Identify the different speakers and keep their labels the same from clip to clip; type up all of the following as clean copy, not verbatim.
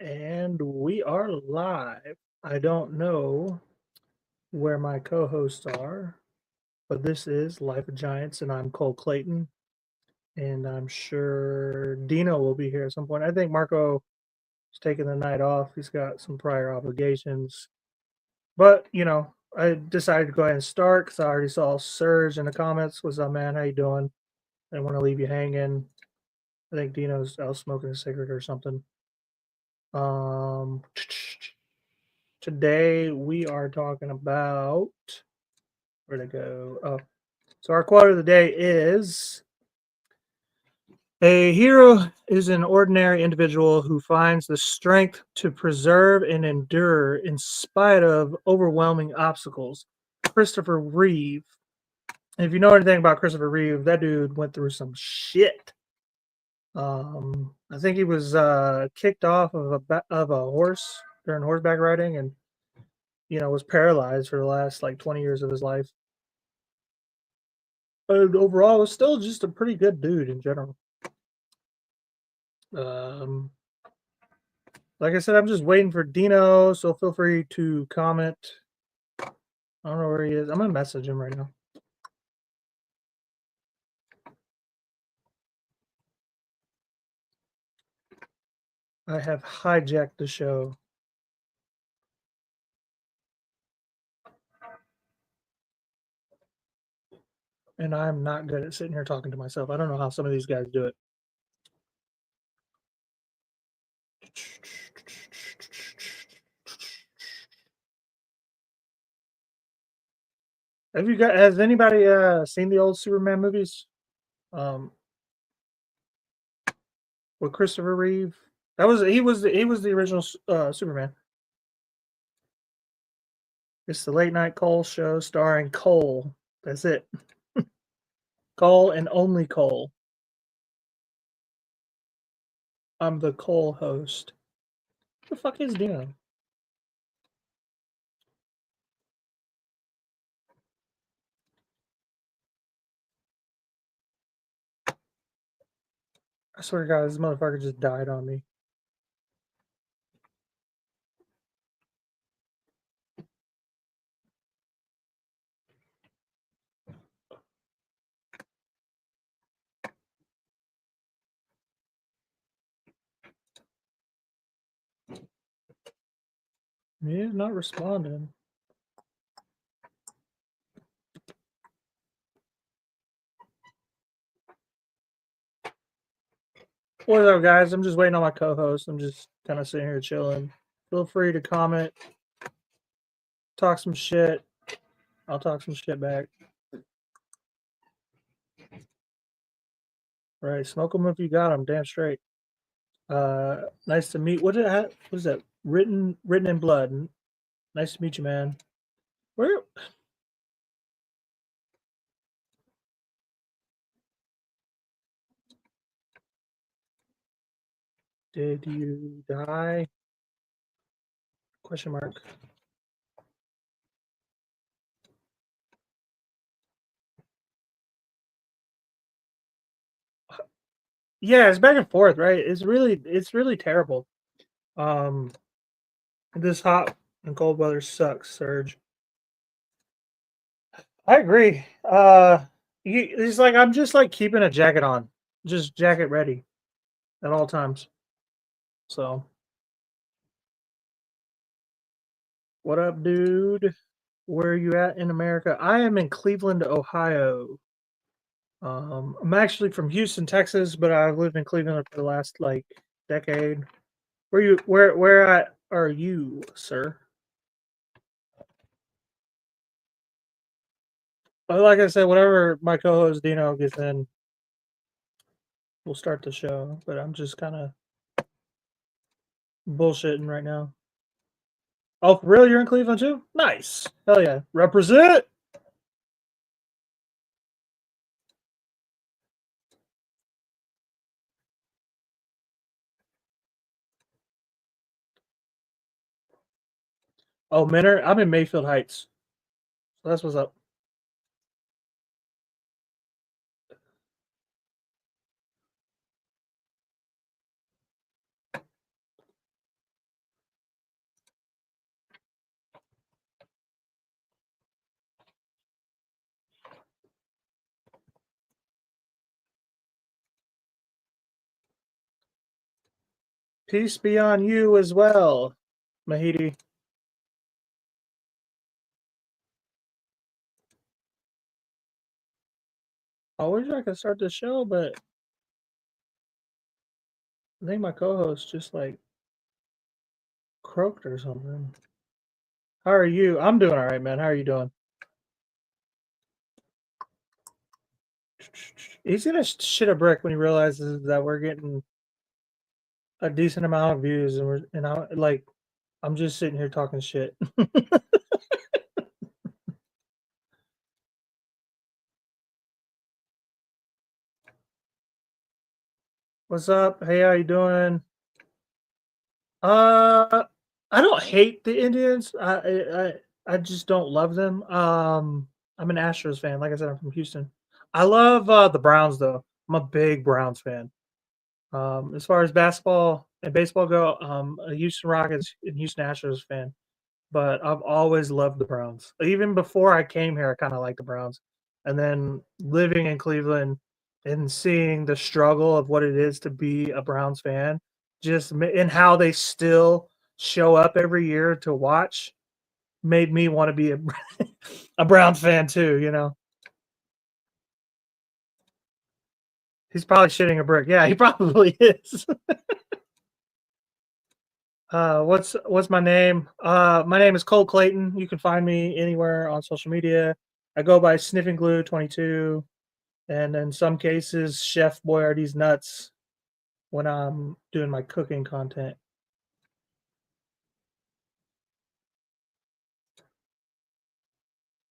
Speaker 1: And we are live. I don't know where my co hosts are, but this is Life of Giants, and I'm Cole Clayton. And I'm sure Dino will be here at some point. I think Marco is taking the night off. He's got some prior obligations. But, I decided to go ahead and start because I already saw Surge in the comments. What's up, man? How you doing? I didn't want to leave you hanging. I think Dino's out smoking a cigarette or something. Um, Today we are talking about where to go. Oh, so our quote of the day is: a hero is an ordinary individual who finds the strength to preserve and endure in spite of overwhelming obstacles. Christopher Reeve. And if you know anything about Christopher Reeve, that dude went through some shit. I think he was kicked off of a horse during horseback riding, and was paralyzed for the last like 20 years of his life. But overall, was still just a pretty good dude in general. Um, like I said, I'm just waiting for Dino, so feel free to comment. I don't know where he is. I'm gonna message him right now. I have hijacked the show. And I'm not good at sitting here talking to myself. I don't know how some of these guys do it. Has anybody seen the old Superman movies? Um, with Christopher Reeve. He was the original Superman. It's the late night Cole show starring Cole. That's it. Cole and only Cole. I'm the Cole host. What the fuck is Dino? I swear to God, this motherfucker just died on me. He's not responding. What's up, guys? I'm just waiting on my co-host. I'm just kind of sitting here chilling. Feel free to comment, talk some shit. I'll talk some shit back. Right, smoke them if you got them. Damn straight. Nice to meet. What is that? Written in blood. Nice to meet you, man. Where? Did you die? Question mark. Yeah, it's back and forth, right? It's really terrible. Um, this hot and cold weather sucks, Surge. I agree. It's like I'm just like keeping a jacket on, just jacket ready at all times. So, what up, dude? Where are you at in America? I am in Cleveland, Ohio. I'm actually from Houston, Texas, but I've lived in Cleveland for the last like decade. Where at are you, sir? But like I said, whenever my co-host Dino gets in, we'll start the show. But I'm just kind of bullshitting right now. Oh, for real? You're in Cleveland too? Nice. Hell yeah. Represent. Oh, Minner, I'm in Mayfield Heights. So that's what's up. Peace be on you as well, Mahidi. I wish I could start the show, but I think my co-host just like croaked or something. How are you? I'm doing all right, man. How are you doing? He's gonna shit a brick when he realizes that we're getting a decent amount of views, and I'm just sitting here talking shit. What's up? Hey, how you doing? Uh, I don't hate the Indians. I just don't love them. I'm an Astros fan. Like I said, I'm from Houston. I love the Browns though. I'm a big Browns fan. As far as basketball and baseball go, a Houston Rockets and Houston Astros fan. But I've always loved the Browns. Even before I came here, I kind of liked the Browns. And then living in Cleveland and seeing the struggle of what it is to be a Browns fan, and how they still show up every year to watch, made me want to be a Browns fan too. He's probably shitting a brick. Yeah, he probably is. What's my name? My name is Cole Clayton. You can find me anywhere on social media. I go by Sniffing Glue 22, and in some cases, Chef Boyardee's Nuts when I'm doing my cooking content.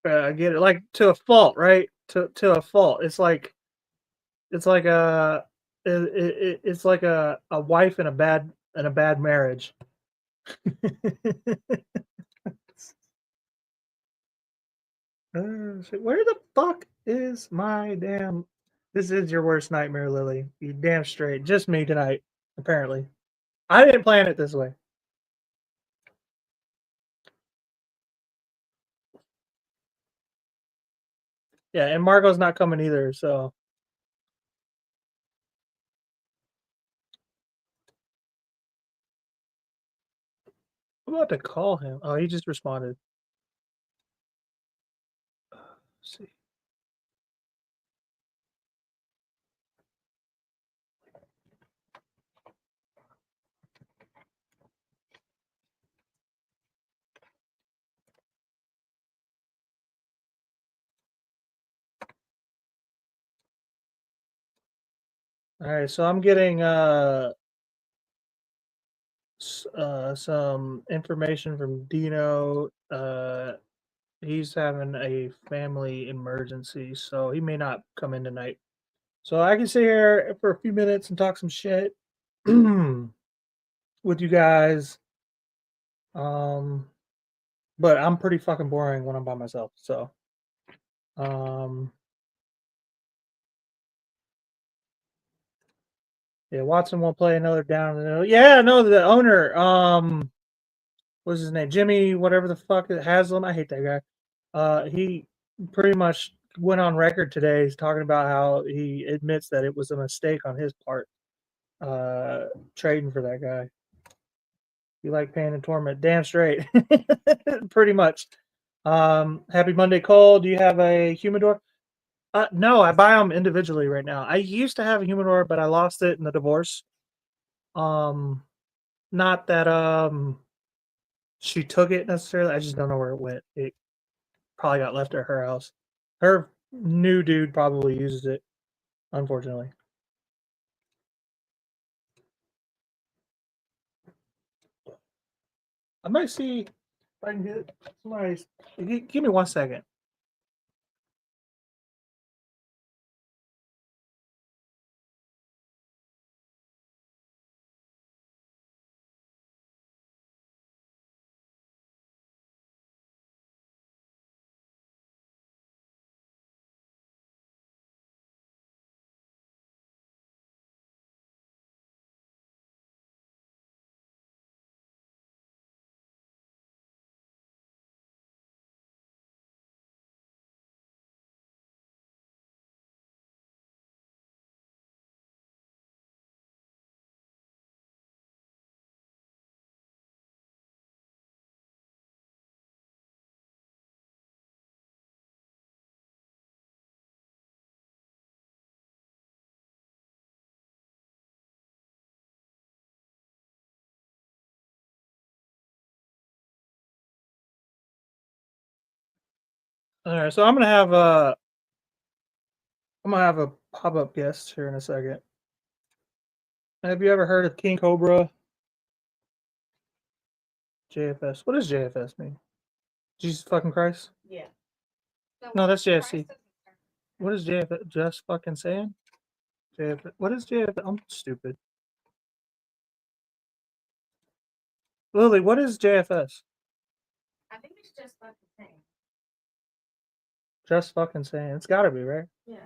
Speaker 1: I get it, like to a fault, right? To a fault. It's like it's like a wife in a bad marriage. Shit, where the fuck is my damn? This is your worst nightmare, Lily. You damn straight. Just me tonight, apparently. I didn't plan it this way. Yeah, and Margot's not coming either, so I'm about to call him. Oh, he just responded. Let's see. All right, so I'm getting some information from Dino. He's having a family emergency, so he may not come in tonight. So I can sit here for a few minutes and talk some shit with you guys. Um, but I'm pretty fucking boring when I'm by myself. So, um, yeah, Watson won't play another down. Yeah, no, the owner. What's his name? Jimmy, whatever the fuck, Haslam. I hate that guy. He pretty much went on record today talking about how he admits that it was a mistake on his part, trading for that guy. You like pain and torment, damn straight. Pretty much. Happy Monday, Cole. Do you have a humidor? No, I buy them individually right now. I used to have a humidor, but I lost it in the divorce. Um, Not that she took it necessarily. I just don't know where it went. It probably got left at her house. Her new dude probably uses it, unfortunately. I might see if I can get somebody. Give me 1 second. All right, so I'm gonna have a pop up guest here in a second. Have you ever heard of King Cobra JFS? What does JFS mean? Jesus fucking Christ?
Speaker 2: Yeah. So
Speaker 1: No, that's
Speaker 2: Christ
Speaker 1: JFC.
Speaker 2: doesn't start.
Speaker 1: What is JFS? Just fucking saying? JFS. What is JFS? I'm stupid. Lily, what is JFS?
Speaker 2: I think it's just like the same.
Speaker 1: Just fucking saying. It's gotta be, right?
Speaker 2: Yeah.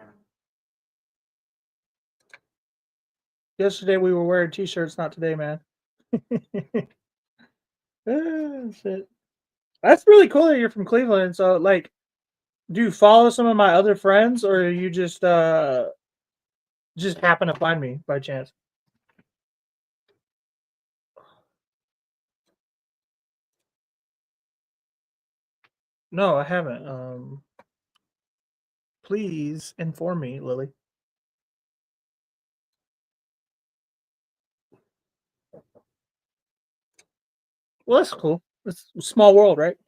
Speaker 1: Yesterday we were wearing t-shirts, not today, man. Ah, shit. That's really cool that you're from Cleveland. So, like, do you follow some of my other friends, or you just happen to find me by chance? No, I haven't. Please inform me, Lily. Well, that's cool. It's a small world, right?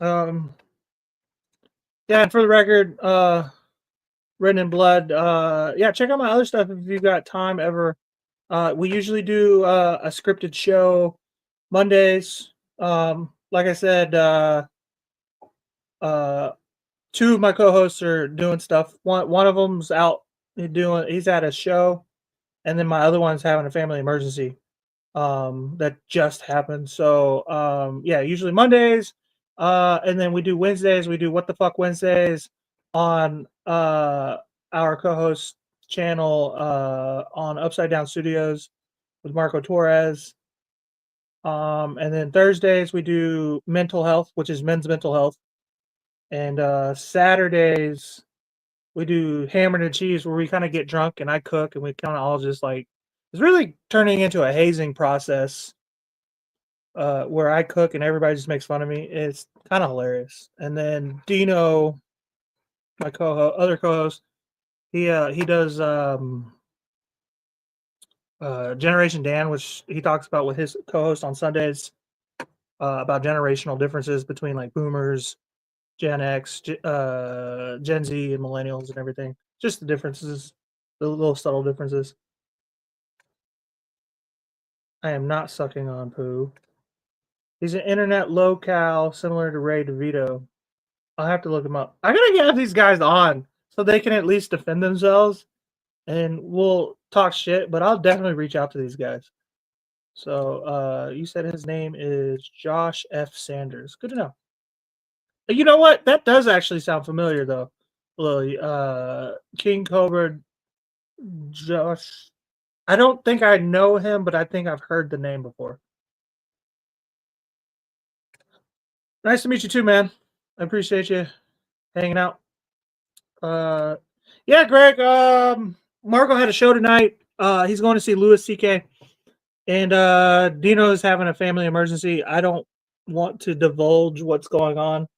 Speaker 1: Um, yeah. And for the record, Written in Blood. Yeah, check out my other stuff if you've got time ever. We usually do a scripted show Mondays. Like I said, uh, two of my co-hosts are doing stuff. One of them's out doing. He's at a show, and then my other one's having a family emergency. That just happened. So yeah, usually Mondays. And then we do Wednesdays. We do What the Fuck Wednesdays on our co-host channel on Upside Down Studios with Marco Torres. And then Thursdays we do mental health, which is men's mental health. And Saturdays we do hammer and cheese, where we kind of get drunk and I cook, and we kind of all just like, it's really turning into a hazing process where I cook and everybody just makes fun of me. It's kind of hilarious. And then Dino, my other co-host, he does Generation Dan, which he talks about with his co-host on Sundays about generational differences between like boomers, Gen X, Gen Z, and millennials and everything. Just the differences, the little subtle differences. I am not sucking on poo. He's an internet locale similar to Ray DeVito. I'll have to look him up. I gotta get these guys on so they can at least defend themselves, and we'll talk shit. But I'll definitely reach out to these guys. So you said his name is Josh F. Sanders. Good to know. You know what? That does actually sound familiar though. Lily. King Cobra Josh. I don't think I know him, but I think I've heard the name before. Nice to meet you too, man. I appreciate you hanging out. Uh, yeah, Greg. Marco had a show tonight. He's going to see Louis C.K. and Dino is having a family emergency. I don't want to divulge what's going on.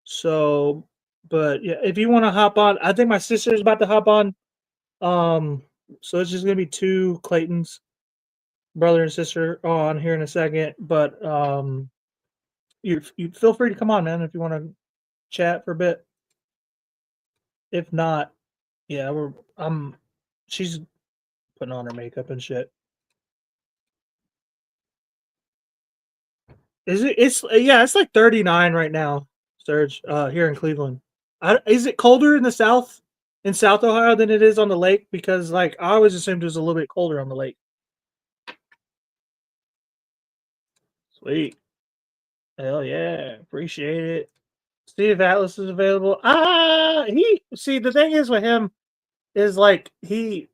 Speaker 1: So, but yeah, if you want to hop on, I think my sister's about to hop on. Um, so it's just gonna be two Claytons, brother and sister, on here in a second. But you feel free to come on, man, if you want to chat for a bit. If not, yeah, she's putting on her makeup and shit. Is it? It's yeah. It's like 39 right now, Serge. Here in Cleveland. Is it colder in the South, in South Ohio, than it is on the lake? Because like I always assumed it was a little bit colder on the lake. Sweet. Hell yeah. Appreciate it. See if Atlas is available. He see the thing is with him is like he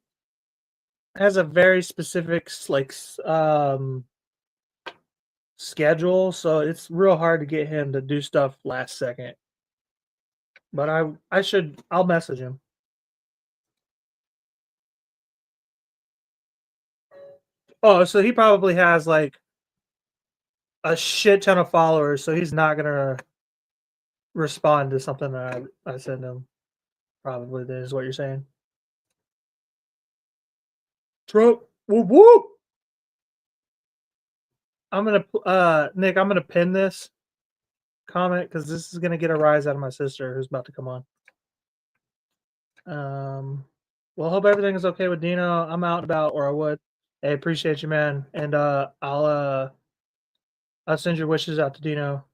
Speaker 1: has a very specific schedule, so it's real hard to get him to do stuff last second. But I'll message him. Oh, so he probably has like a shit ton of followers, so he's not gonna respond to something that I send him. Probably that is what you're saying. Trump, whoop whoop. I'm gonna Nick, I'm gonna pin this comment because this is gonna get a rise out of my sister who's about to come on. Well, hope everything is okay with Dino. I'm out and about, or I would. Hey, appreciate you, man. And I'll send your wishes out to Dino.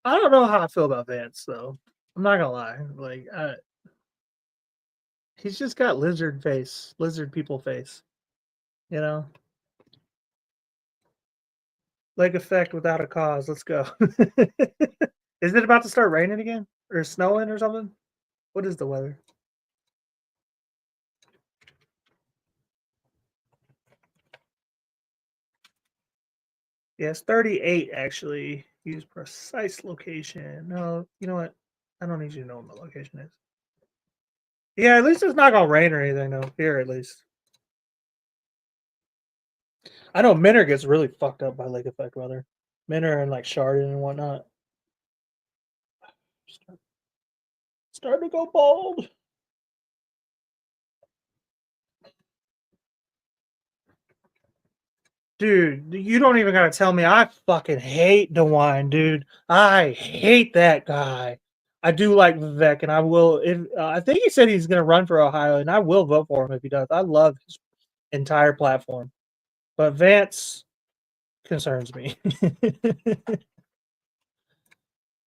Speaker 1: I don't know how I feel about Vance though. I'm not gonna lie. Like, he's just got lizard face, lizard people face. You know, leg effect without a cause. Let's go. Is it about to start raining again or snowing or something? What is the weather? Yes, 38 actually. Use precise location. No, you know what? I don't need you to know what my location is. Yeah, at least it's not gonna rain or anything though. Here at least. I know Minner gets really fucked up by lake effect weather. Minner and like Chardon and whatnot. Starting to go bald. Dude, you don't even gotta tell me. I fucking hate DeWine, dude. I hate that guy. I do like Vivek, and I will. If I think he said he's gonna run for Ohio, and I will vote for him if he does. I love his entire platform, but Vance concerns me.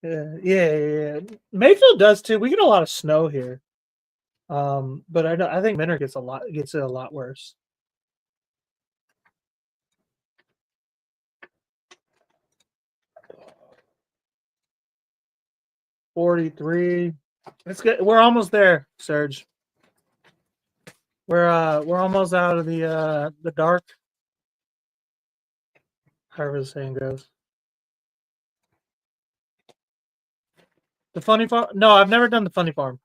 Speaker 1: Yeah. Mayfield does too. We get a lot of snow here, but I think Minner gets it a lot worse. $43. It's good. We're almost there, Serge. We're almost out of the dark. However the saying goes. The funny farm? No, I've never done the funny farm.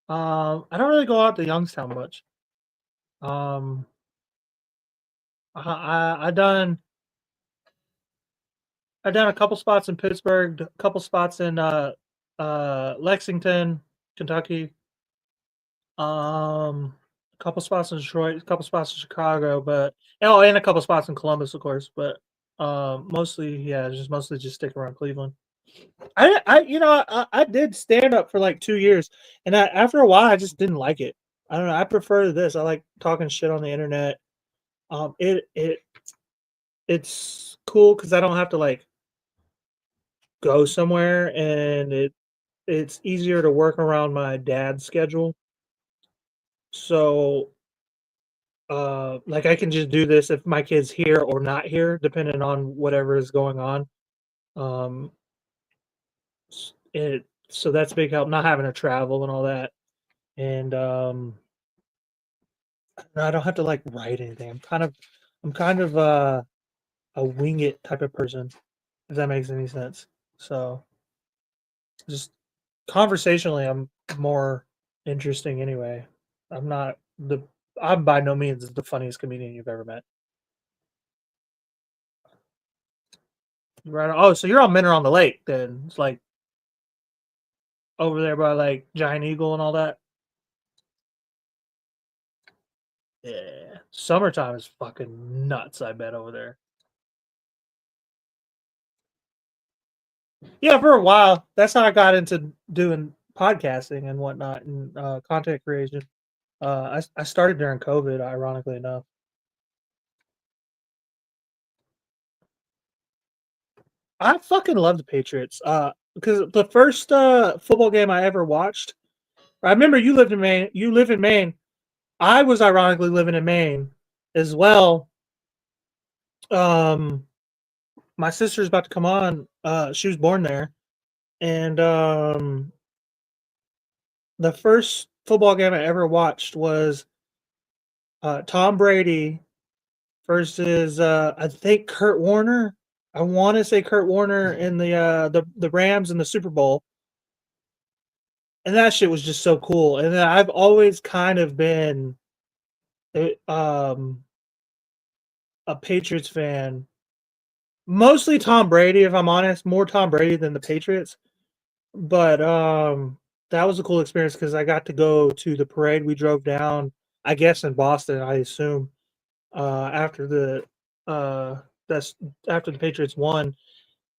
Speaker 1: I don't really go out to Youngstown much. Um, I done a couple spots in Pittsburgh, a couple spots in Lexington, Kentucky. A couple spots in Detroit, a couple spots in Chicago, but and a couple spots in Columbus, of course. But mostly, yeah, mostly just stick around Cleveland. I did stand up for like 2 years, and after a while, I just didn't like it. I don't know. I prefer this. I like talking shit on the internet. It's cool because I don't have to like go somewhere, and it's easier to work around my dad's schedule. So, like I can just do this if my kid's here or not here, depending on whatever is going on. Um, so that's a big help. Not having to travel and all that, and I don't have to like write anything. I'm kind of a wing it type of person, if that makes any sense. So just conversationally, I'm more interesting anyway. I'm not the I'm by no means the funniest comedian you've ever met. Right? Oh, so you're on Minner on the Lake then? It's like over there by like Giant Eagle and all that. Yeah, summertime is fucking nuts. I bet over there. Yeah, for a while. That's how I got into doing podcasting and whatnot and content creation. I started during COVID, ironically enough. I fucking love the Patriots. Because the first football game I ever watched, I remember you lived in Maine. You live in Maine. I was ironically living in Maine as well. Um, my sister's about to come on. She was born there, and the first football game I ever watched was Tom Brady versus I think Kurt Warner. I want to say Kurt Warner in the Rams in the Super Bowl, and that shit was just so cool. And then I've always kind of been um, a Patriots fan, mostly Tom Brady. If I'm honest, more Tom Brady than the Patriots. But that was a cool experience because I got to go to the parade. We drove down, I guess, in Boston. I assume after uh, that's after the Patriots won.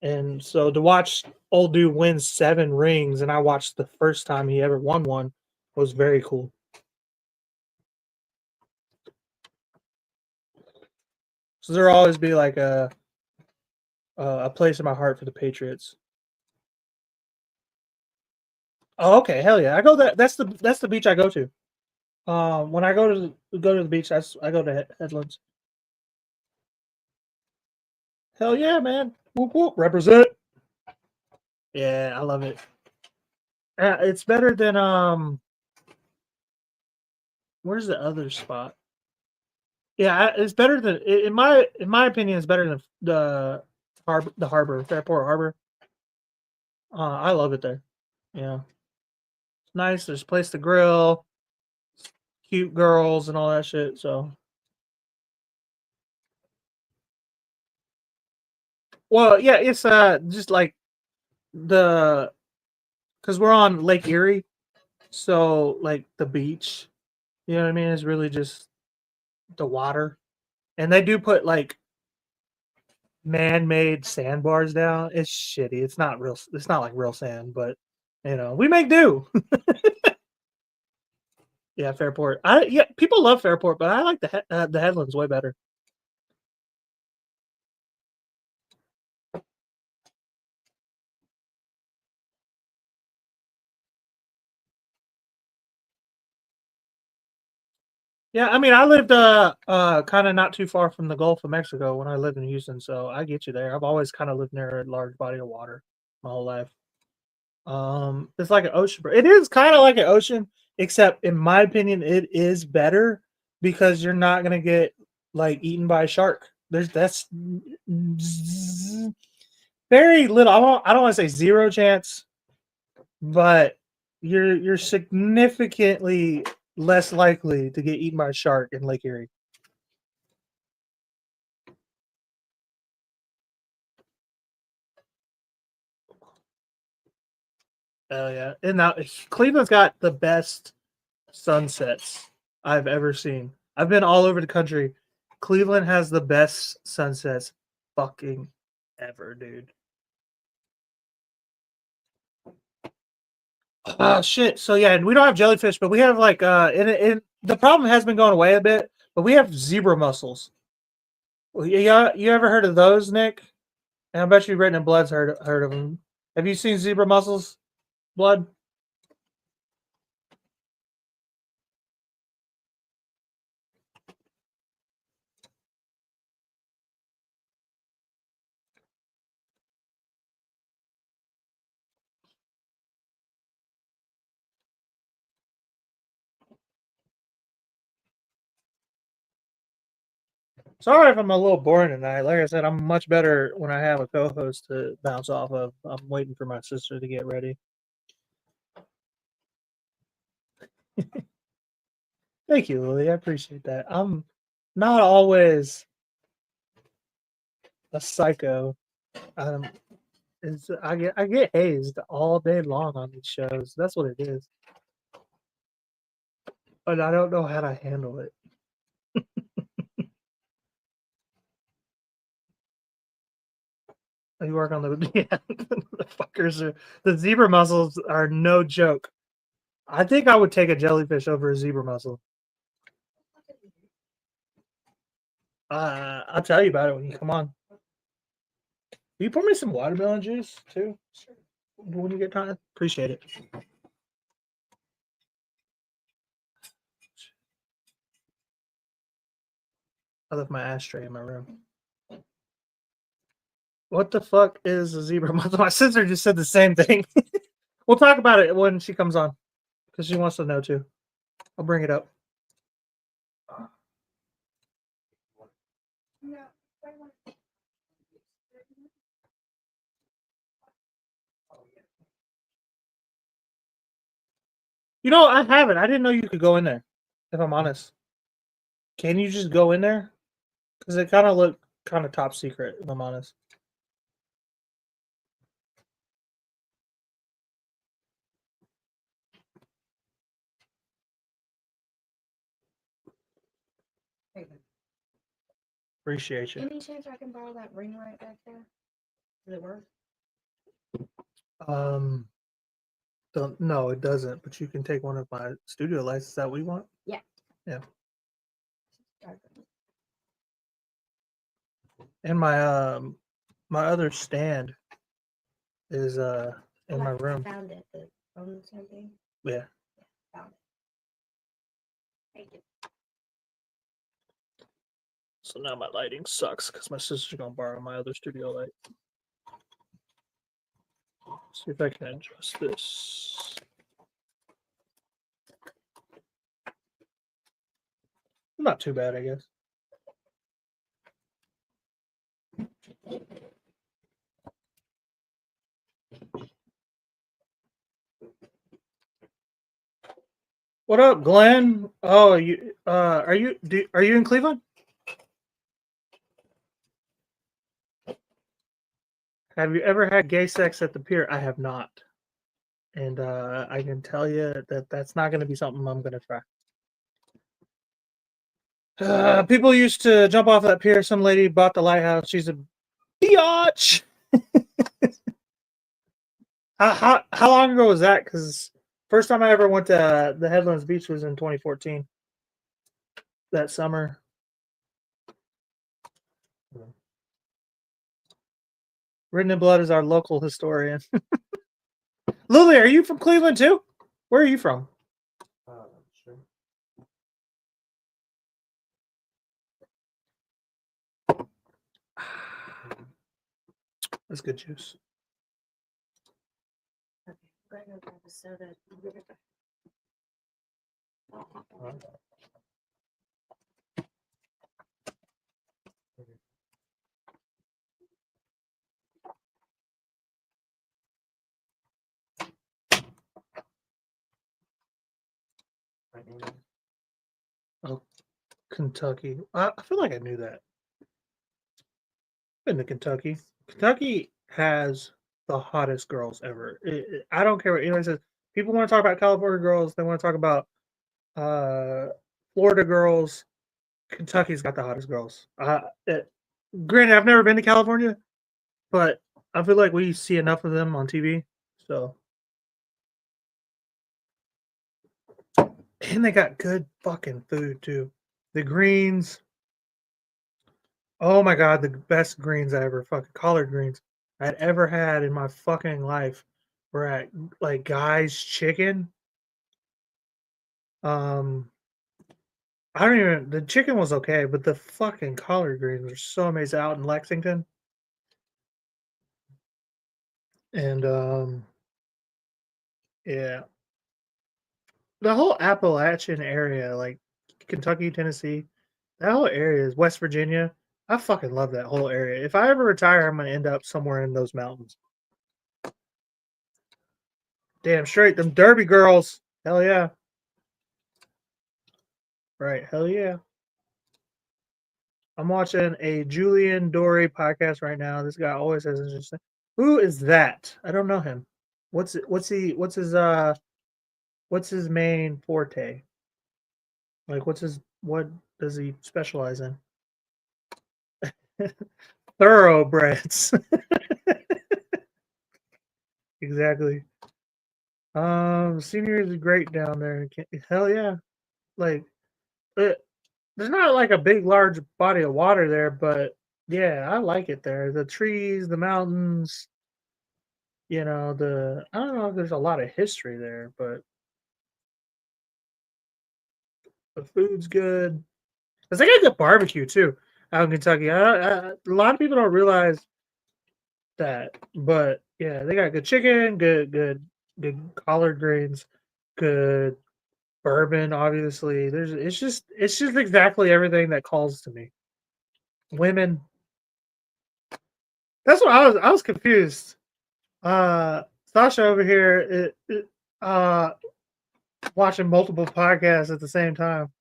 Speaker 1: And so to watch old dude win 7 rings, and I watched the first time he ever won one, was very cool. So there'll always be like a place in my heart for the Patriots. Oh, okay, hell yeah! I go that. That's the beach I go to. When I go to the beach, I go to Headlands. Hell yeah, man! Whoop whoop, represent. Yeah, I love it. It's better than Where's the other spot? Yeah, it's better than in my opinion. It's better than the harbor, Fairport Harbor. I love it there. Yeah, it's nice. There's a place to grill, cute girls, and all that shit. So, well, yeah, it's just like the because we're on Lake Erie, so like the beach. You know what I mean? It's really just the water, and they do put like man-made sandbars down. It's shitty. It's not real. It's not like real sand, but we make do. Yeah, Fairport. Yeah, people love Fairport, but I like the Headlands way better. Yeah, I mean, I lived kind of not too far from the Gulf of Mexico when I lived in Houston, so I get you there. I've always kind of lived near a large body of water my whole life. It's like an ocean. It is kind of like an ocean, except in my opinion, it is better because you're not gonna get like eaten by a shark. That's very little. I don't want to say zero chance, but you're significantly less likely to get eaten by a shark in Lake Erie. Oh yeah, and now Cleveland's got the best sunsets I've ever seen. I've been all over the country. Cleveland has the best sunsets fucking ever, dude. Oh shit. So yeah, we don't have jellyfish, but we have like the problem has been going away a bit, but we have zebra mussels. You ever heard of those, Nick? And I bet you Written in Blood's heard of them. Have you seen zebra mussels, Blood? Sorry if I'm a little boring tonight. Like I said, I'm much better when I have a co-host to bounce off of. I'm waiting for my sister to get ready. Thank you, Lily. I appreciate that. I'm not always a psycho. Um, I get hazed all day long on these shows. That's what it is, but I don't know how to handle it. You work on the yeah, the fuckers are the zebra mussels are no joke. I think I would take a jellyfish over a zebra mussel. I'll tell you about it when you come on. Will you pour me some watermelon juice too? Sure. When you get time, appreciate it. I left my ashtray in my room. What the fuck is a zebra mussel? My sister just said the same thing. We'll talk about it when she comes on because she wants to know too. I'll bring it up. You know, I haven't. I didn't know you could go in there. If I'm honest, can you just go in there? Because it kind of looked kind of top secret. If I'm honest. Appreciate you.
Speaker 2: Any chance I can borrow that ring light back there? Does it work?
Speaker 1: No, it doesn't. But you can take one of my studio lights. Is that what you want?
Speaker 2: Yeah.
Speaker 1: Yeah.
Speaker 2: Okay.
Speaker 1: And my other stand is in my room.
Speaker 2: I found it. The phone something.
Speaker 1: Yeah.
Speaker 2: Found it. Thank you.
Speaker 1: So now my lighting sucks because my sister's gonna borrow my other studio light. See if I can adjust this. Not too bad, I guess. What up, Glenn? Oh, you are you in Cleveland? Have you ever had gay sex at the pier? I have not, and I can tell you that that's not going to be something I'm going to try. People used to jump off that pier. Some lady bought the lighthouse. She's a biatch. How long ago was that? Because first time I ever went to the Headlands Beach was in 2014. That summer. Written in Blood is our local historian. Lily, are you from Cleveland too? Where are you from? Sure. That's good juice.
Speaker 2: Okay, I'm gonna grab a soda.
Speaker 1: Oh, Kentucky. I feel like I knew that. Been to Kentucky. Kentucky has the hottest girls ever. I don't care what anyone says. People want to talk about California girls. They want to talk about Florida girls. Kentucky's got the hottest girls. Granted, I've never been to California, but I feel like we see enough of them on TV. So, and they got good fucking food too. The greens. Oh my god, the best greens I ever fucking collard greens I'd ever had in my fucking life were at like Guy's Chicken. Um, I don't even. The chicken was okay, but the fucking collard greens were so amazing out in Lexington. And yeah, the whole Appalachian area, like Kentucky, Tennessee, that whole area is West Virginia. I fucking love that whole area. If I ever retire, I'm gonna end up somewhere in those mountains. Damn straight, them Derby girls. Hell yeah. Right, hell yeah. I'm watching a Julian Dory podcast right now. This guy always has interesting. Who is that? I don't know him. What's his main forte? Like what does he specialize in? Thoroughbreds. Exactly. Senior is great down there. Hell yeah. Like there's not like a big large body of water there, but yeah, I like it there. The trees, the mountains, I don't know if there's a lot of history there, but the food's good. Cause they got good barbecue too out in Kentucky. A lot of people don't realize that, but yeah, they got good chicken, good collard greens, good bourbon. Obviously, it's just exactly everything that calls to me. Women. That's what I was confused. Sasha over here. Uh, watching multiple podcasts at the same time.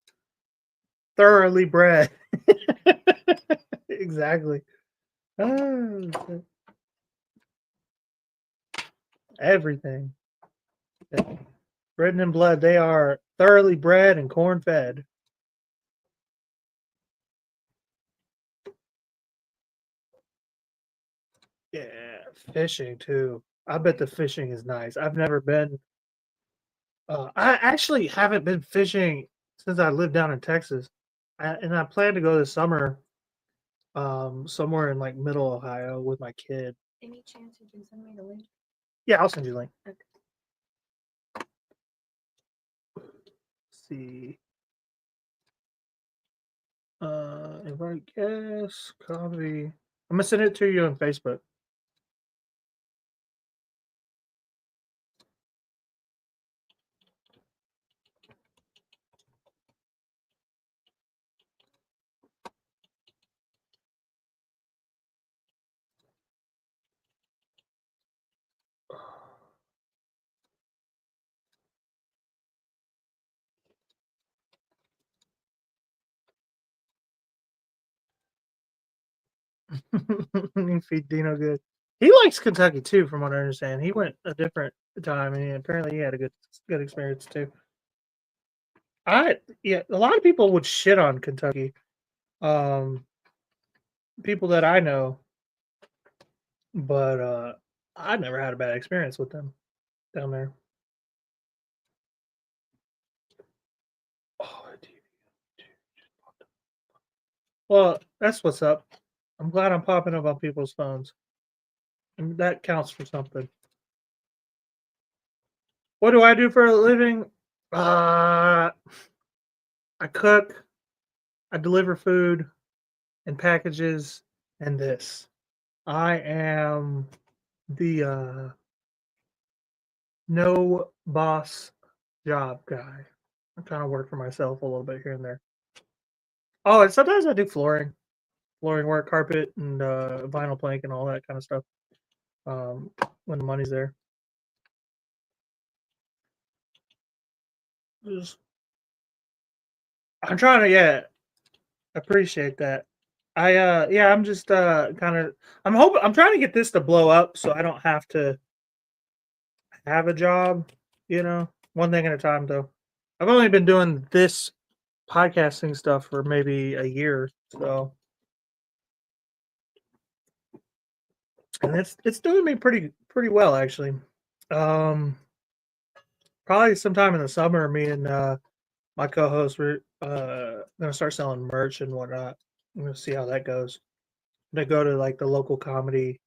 Speaker 1: Thoroughly bred. Exactly. Oh, everything. Written in blood, they are thoroughly bred and corn fed. Yeah, fishing too. I bet the fishing is nice. I've never been. I actually haven't been fishing since I lived down in Texas, and I plan to go this summer, somewhere in like middle Ohio with my kid.
Speaker 2: Any chance you can send me the link?
Speaker 1: Yeah, I'll send you a link.
Speaker 2: Okay.
Speaker 1: Let's see. Invite guest, copy. I'm gonna send it to you on Facebook. You feed Dino good. He likes Kentucky too, from what I understand. He went a different time, and apparently he had a good experience too. Yeah, a lot of people would shit on Kentucky. Um, People that I know, but I never had a bad experience with them down there. Oh, well, that's what's up. I'm glad I'm popping up on people's phones, and that counts for something. What do I do for a living? I cook, I deliver food and packages, and this. I am the no boss job guy. I kind of work for myself a little bit here and there. Oh, and sometimes I do flooring work, carpet, and vinyl plank, and all that kind of stuff. Um, when the money's there. Just, I'm trying to, yeah, appreciate that. Yeah, I'm just kind of, I'm trying to get this to blow up so I don't have to have a job, one thing at a time though. I've only been doing this podcasting stuff for maybe a year, so, and it's doing me pretty well actually. Um, Probably sometime in the summer, me and my co-host we're gonna start selling merch and whatnot. I'm gonna see how that goes. I'm gonna go to like the local comedy,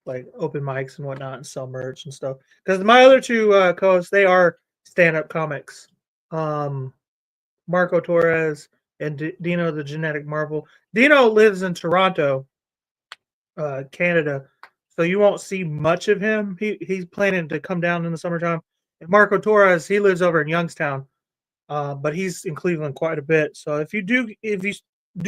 Speaker 1: like open mics and whatnot, and sell merch and stuff. Because my other two co-hosts, they are stand-up comics. Um, Marco Torres and Dino the Genetic Marvel. Dino lives in Toronto, Canada, so you won't see much of him. He's planning to come down in the summertime. And Marco Torres, he lives over in Youngstown, but he's in Cleveland quite a bit. So if you do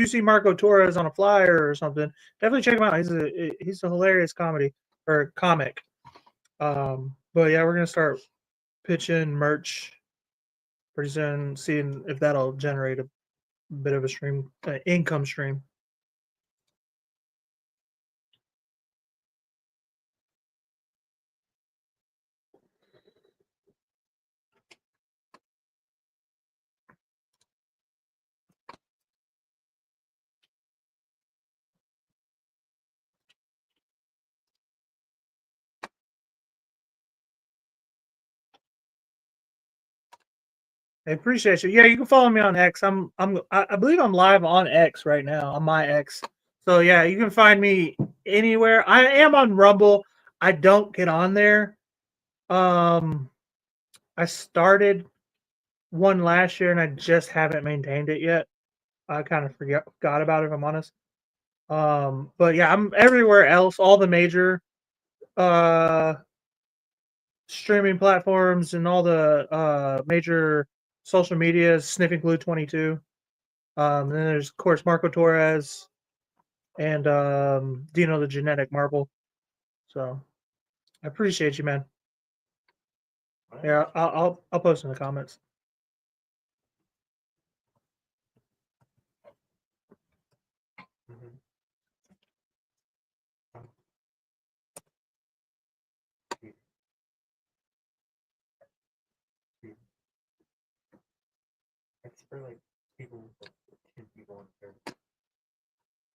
Speaker 1: see Marco Torres on a flyer or something, definitely check him out. He's a hilarious comedy or comic. But yeah, we're gonna start pitching merch pretty soon, seeing if that'll generate a bit of a income stream. I appreciate you. Yeah, you can follow me on X. I believe I'm live on X right now, on my X. So yeah, you can find me anywhere. I am on Rumble. I don't get on there. Um, I started one last year and I just haven't maintained it yet. I kind of forgot about it, if I'm honest. But yeah, I'm everywhere else, all the major uh streaming platforms and all the major social medias, Sniffing Glue 22. Then there's of course Marco Torres and Dino the Genetic Marble. So I appreciate you, man. Yeah, I'll post in the comments.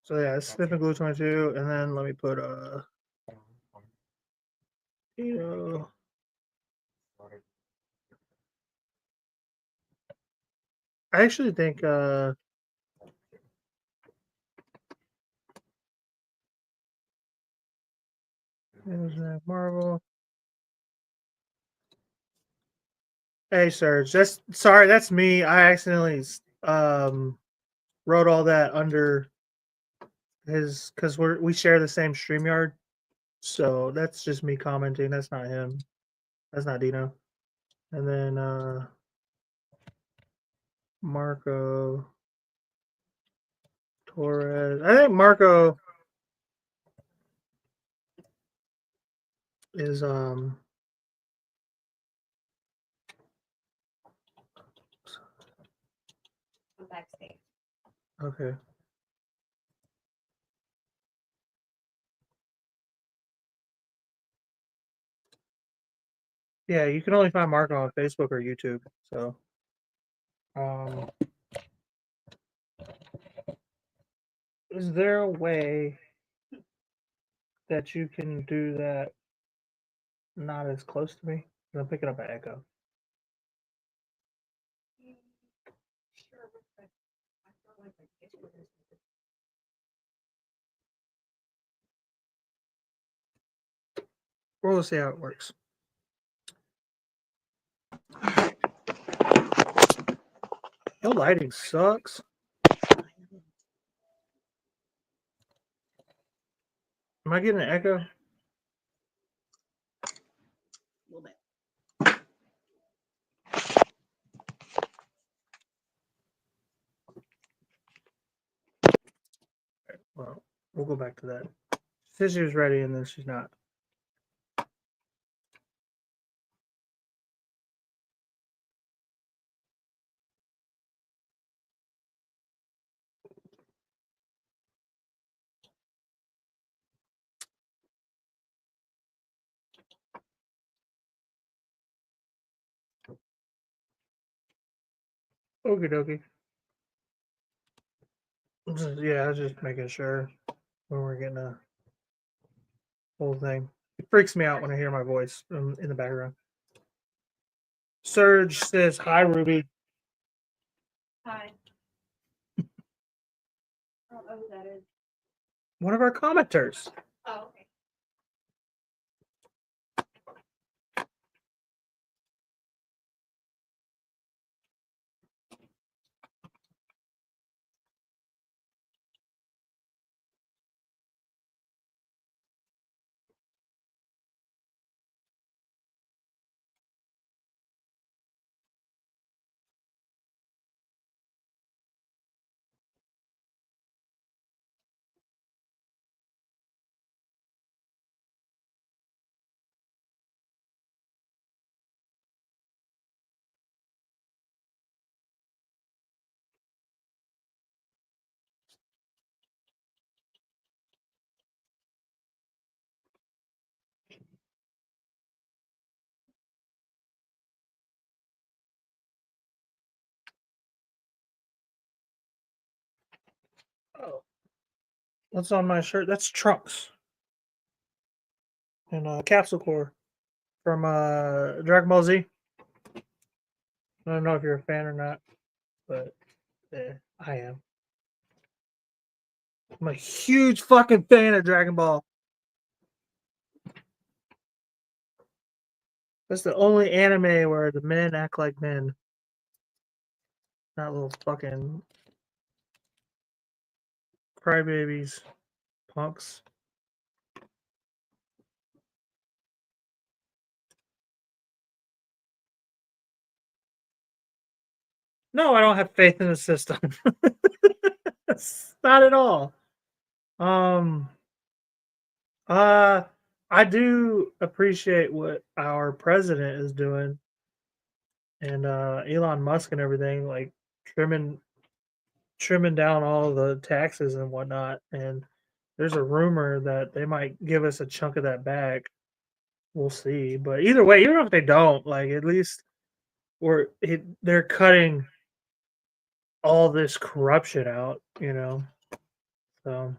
Speaker 1: So yeah, it's Smith and Glue 22, and then let me put you know, I actually think Marvel. Hey Serge, that's me. I accidentally wrote all that under his because we share the same StreamYard. So that's just me commenting. That's not him. That's not Dino. And then Marco Torres. I think Marco is
Speaker 2: I'm backstage.
Speaker 1: okay. Yeah, you can only find Marco on Facebook or YouTube. So is there a way that you can do that not as close to me? I'm picking up an echo.
Speaker 2: Sure, but I feel like I get with this.
Speaker 1: We'll see how it works. Your lighting sucks. Am I getting an echo?
Speaker 2: A little bit.
Speaker 1: Well, we'll go back to that. She said she was ready and then she's not. Okie dokie. Yeah, I was just making sure when we're getting a whole thing. It freaks me out when I hear my voice in the background. Serge says, "Hi, Ruby."
Speaker 2: Hi. I don't know who that is.
Speaker 1: One of our commenters.
Speaker 2: Oh, okay.
Speaker 1: Oh, what's on my shirt? That's Trunks and Capsule Core from Dragon Ball Z. I don't know if you're a fan or not, but I am. I'm a huge fucking fan of Dragon Ball. That's the only anime where the men act like men, not little fucking crybabies, punks. No, I don't have faith in the system. Not at all. Um. I do appreciate what our president is doing, and Elon Musk and everything, like trimming down all the taxes and whatnot. And there's a rumor that they might give us a chunk of that back. We'll see. But either way, even if they don't, like at least they're cutting all this corruption out, you know. So,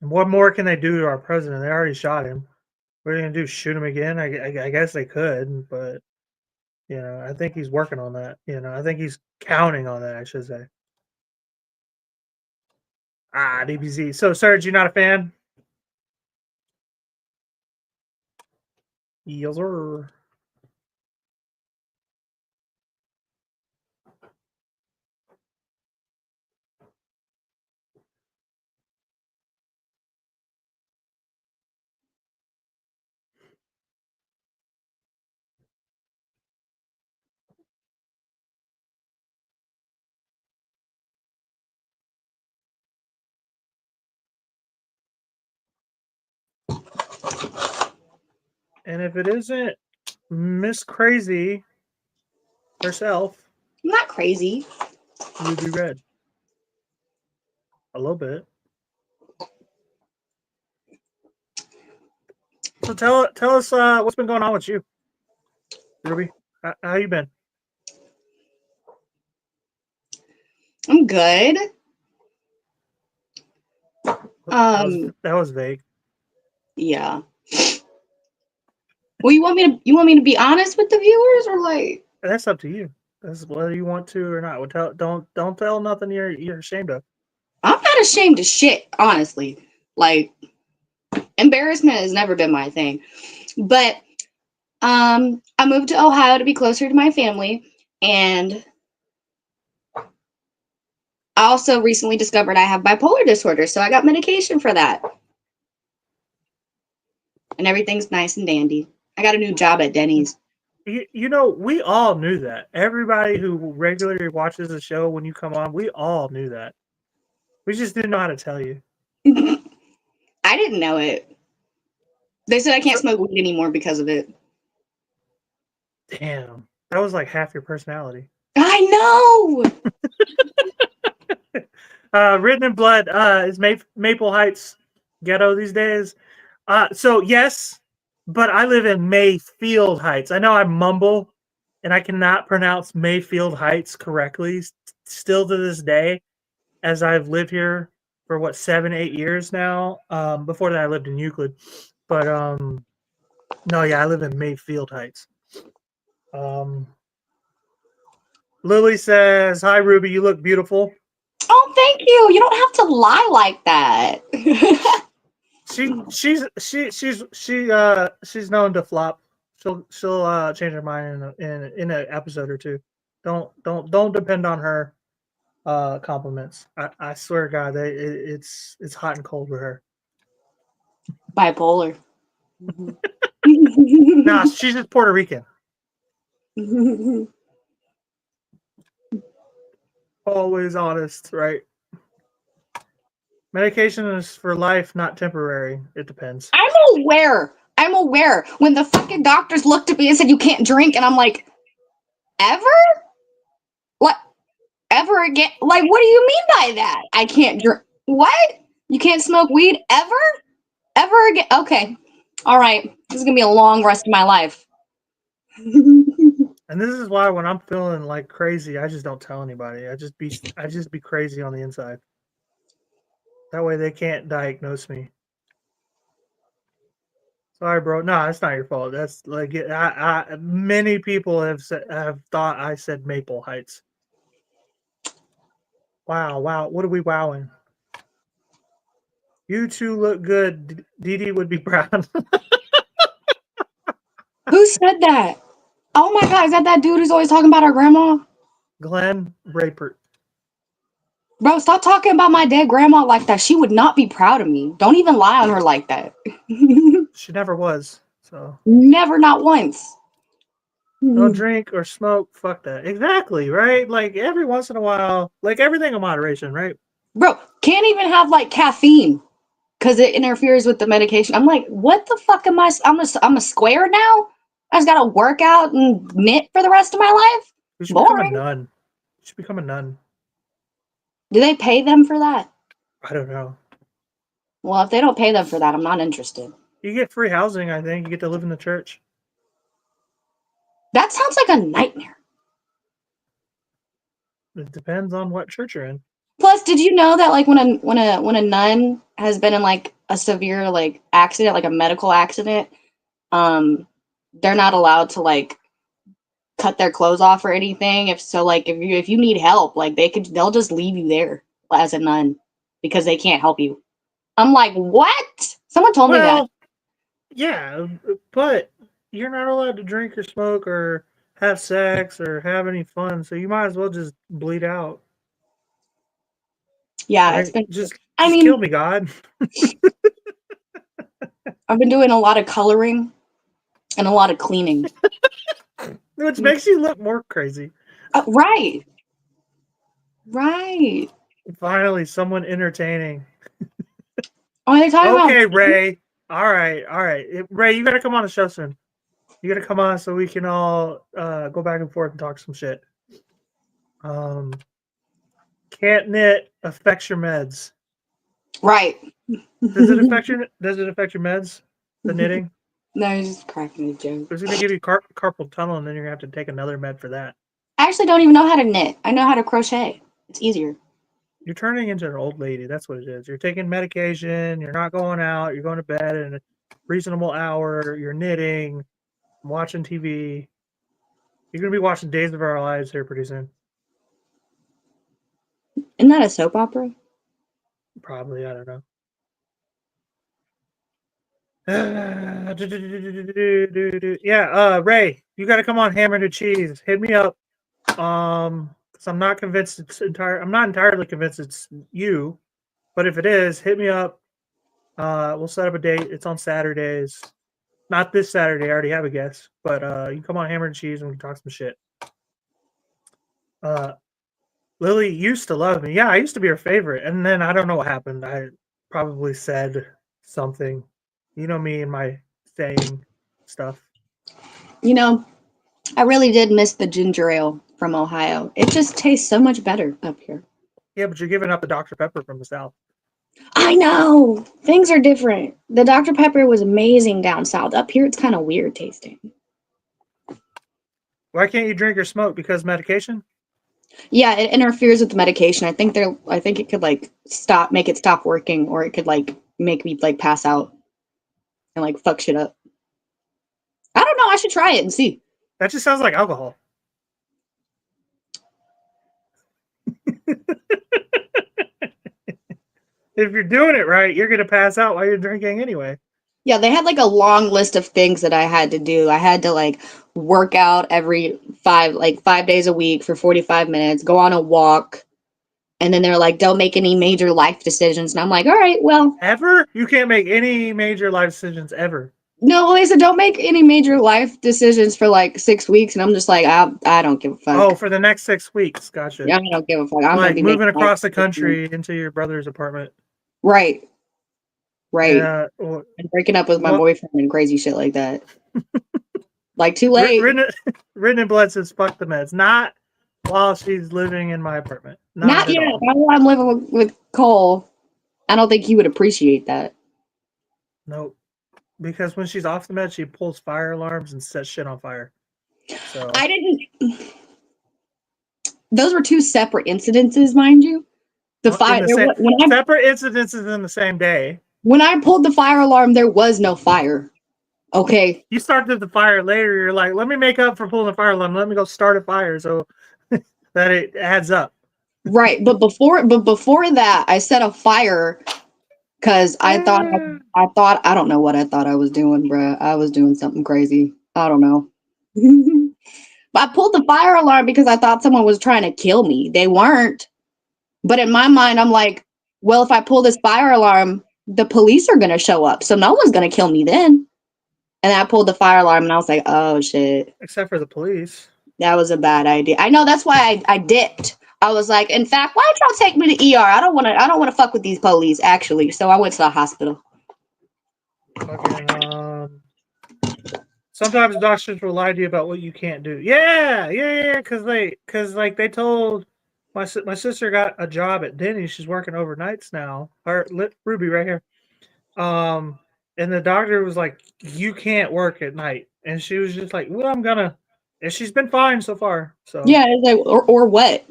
Speaker 1: and what more can they do to our president? They already shot him. What are they gonna do? Shoot him again? I guess they could, but I think he's working on that. I think he's counting on that. I should say. DBZ. So, Serge, you not a fan? Yes, sir. And if it isn't Miss Crazy herself,
Speaker 3: I'm not crazy.
Speaker 1: Ruby Red. A little bit. So tell us what's been going on with you, Ruby. How you been?
Speaker 3: I'm good.
Speaker 1: That was vague.
Speaker 3: Yeah. Well, you want me to be honest with the viewers, or like?
Speaker 1: That's up to you. That's whether you want to or not. Don't tell nothing you're ashamed of.
Speaker 3: I'm not ashamed of shit, honestly. Like, embarrassment has never been my thing. But I moved to Ohio to be closer to my family, and I also recently discovered I have bipolar disorder, so I got medication for that. And everything's nice and dandy. I got a new job at Denny's.
Speaker 1: We all knew that. Everybody who regularly watches the show when you come on, we all knew that. We just didn't know how to tell you.
Speaker 3: I didn't know it. They said I can't smoke weed anymore because of it.
Speaker 1: Damn. That was like half your personality.
Speaker 3: I
Speaker 1: know! Written in blood is Maple Heights ghetto these days. So, yes, but I live in Mayfield Heights. I know I mumble, and I cannot pronounce Mayfield Heights correctly still to this day, as I've lived here for, 7-8 years now. Before that, I lived in Euclid. But, no, yeah, I live in Mayfield Heights. Lily says, "Hi, Ruby, you look beautiful."
Speaker 3: Oh, thank you. You don't have to lie like that.
Speaker 1: She's known to flop. She'll change her mind in an episode or two. Don't depend on her compliments. I swear to God, it's hot and cold with her.
Speaker 3: Bipolar.
Speaker 1: Nah, she's just Puerto Rican. Always honest, right? Medication is for life, not temporary. It depends.
Speaker 3: I'm aware. When the fucking doctors looked at me and said you can't drink, and I'm like, ever? What? Ever again? Like, what do you mean by that? I can't drink. What? You can't smoke weed ever? Ever again? Okay. All right. This is gonna be a long rest of my life.
Speaker 1: And this is why when I'm feeling like crazy, I just don't tell anybody. I just be crazy on the inside. That way they can't diagnose me. Sorry, bro. No, that's not your fault. That's like many people have thought I said Maple Heights. Wow. What are we wowing? You two look good. Dee Dee would be proud.
Speaker 3: Who said that? Oh my God, is that dude who's always talking about our grandma?
Speaker 1: Glenn Rapert.
Speaker 3: Bro, stop talking about my dead grandma like that. She would not be proud of me. Don't even lie on her like that.
Speaker 1: She never was. So
Speaker 3: never, not once.
Speaker 1: Don't drink or smoke. Fuck that. Exactly, right? Like every once in a while, like everything in moderation, right?
Speaker 3: Bro, can't even have like caffeine. because it interferes with the medication. I'm like, what the fuck am I? I'm a square now. I just gotta work out and knit for the rest of my life.
Speaker 1: You should become a
Speaker 3: Boring.
Speaker 1: nun. You should become a nun.
Speaker 3: Do they pay them for that?
Speaker 1: I don't know.
Speaker 3: Well, if they don't pay them for that, I'm not interested.
Speaker 1: You get free housing, I think. You get to live in the church.
Speaker 3: That sounds like a nightmare.
Speaker 1: It depends on what church you're in.
Speaker 3: Plus, did you know that like when a nun has been in like a severe like accident, like a medical accident, they're not allowed to like cut their clothes off or anything. If you need help, like they'll just leave you there as a nun because they can't help you. I'm like, what? Someone told me that.
Speaker 1: Yeah, but you're not allowed to drink or smoke or have sex or have any fun, so you might as well just bleed out.
Speaker 3: Yeah,
Speaker 1: Right?
Speaker 3: it's been.
Speaker 1: Just
Speaker 3: I mean,
Speaker 1: kill me, God.
Speaker 3: I've been doing a lot of coloring and a lot of cleaning.
Speaker 1: Which makes you look more crazy.
Speaker 3: Right. Right.
Speaker 1: Finally, someone entertaining.
Speaker 3: Oh, are they talking about?
Speaker 1: Okay, Ray. All right. Ray, you got to come on the show soon. You got to come on so we can all go back and forth and talk some shit. Can't knit affects your meds.
Speaker 3: Right.
Speaker 1: Does it affect your meds? The knitting?
Speaker 3: No, he's just cracking a joke.
Speaker 1: It's going to give you carpal tunnel, and then you're going to have to take another med for that.
Speaker 3: I actually don't even know how to knit. I know how to crochet. It's easier.
Speaker 1: You're turning into an old lady. That's what it is. You're taking medication. You're not going out. You're going to bed at a reasonable hour. You're knitting, watching TV. You're going to be watching Days of Our Lives here pretty soon.
Speaker 3: Isn't that a soap opera?
Speaker 1: Probably. I don't know. Yeah, Ray, you got to come on Hammer to Cheese. Hit me up. Because I'm not convinced I'm not entirely convinced it's you, but if it is, hit me up. We'll set up a date. It's on Saturdays. Not this Saturday. I already have a guest, but you can come on Hammer and Cheese and we can talk some shit. Lily used to love me. Yeah, I used to be her favorite, and then I don't know what happened. I probably said something. You know me and my saying stuff.
Speaker 3: You know, I really did miss the ginger ale from Ohio. It just tastes so much better up here.
Speaker 1: Yeah, but you're giving up the Dr. Pepper from the South.
Speaker 3: I know. Things are different. The Dr. Pepper was amazing down south. Up here, it's kind of weird tasting.
Speaker 1: Why can't you drink or smoke? Because medication?
Speaker 3: Yeah, it interferes with the medication. I think it could like make it stop working, or it could like make me like pass out and like fuck shit up. I don't know. I should try it and see.
Speaker 1: That just sounds like alcohol. If you're doing it right, you're gonna pass out while you're drinking anyway.
Speaker 3: Yeah, they had like a long list of things that I had to do. I had to like work out every 5 days a week for 45 minutes, go on a walk. And then they're like, don't make any major life decisions. And I'm like, all right, well.
Speaker 1: Ever? You can't make any major life decisions ever.
Speaker 3: No, they said don't make any major life decisions for like 6 weeks. And I'm just like, I don't give a fuck.
Speaker 1: Oh, for the next 6 weeks. Gotcha.
Speaker 3: Yeah, I don't give a fuck. I'm
Speaker 1: like
Speaker 3: gonna be
Speaker 1: moving across the country into your brother's apartment.
Speaker 3: Right.
Speaker 1: Yeah,
Speaker 3: and breaking up with my boyfriend and crazy shit like that. Like, too late.
Speaker 1: Written in blood says fuck the meds. Not while she's living in my apartment.
Speaker 3: Not yet. Not while I'm living with Cole. I don't think he would appreciate that.
Speaker 1: Nope. Because when she's off the meds, she pulls fire alarms and sets shit on fire. So
Speaker 3: I didn't. Those were two separate incidences, mind you. The fire.
Speaker 1: Separate incidences in the same day.
Speaker 3: When I pulled the fire alarm, there was no fire. Okay.
Speaker 1: You started the fire later. You're like, let me make up for pulling the fire alarm. Let me go start a fire so that it adds up.
Speaker 3: Right, but before that, I set a fire because I thought I don't know what I thought I was doing, bruh. I was doing something crazy. I don't know. But I pulled the fire alarm because I thought someone was trying to kill me. They weren't. But in my mind, I'm like, well, if I pull this fire alarm, the police are going to show up. So no one's going to kill me then. And I pulled the fire alarm and I was like, oh, shit.
Speaker 1: Except for the police.
Speaker 3: That was a bad idea. I know. That's why I dipped. I was like, in fact, why don't y'all take me to ER? I don't want to fuck with these police, actually. So I went to the hospital.
Speaker 1: Fucking sometimes doctors will lie to you about what you can't do. Yeah, because they told my sister got a job at Denny's. She's working overnights now. Ruby right here. And the doctor was like, "You can't work at night," and she was just like, "Well, I'm gonna." And she's been fine so far. So
Speaker 3: Yeah, it's like, or what?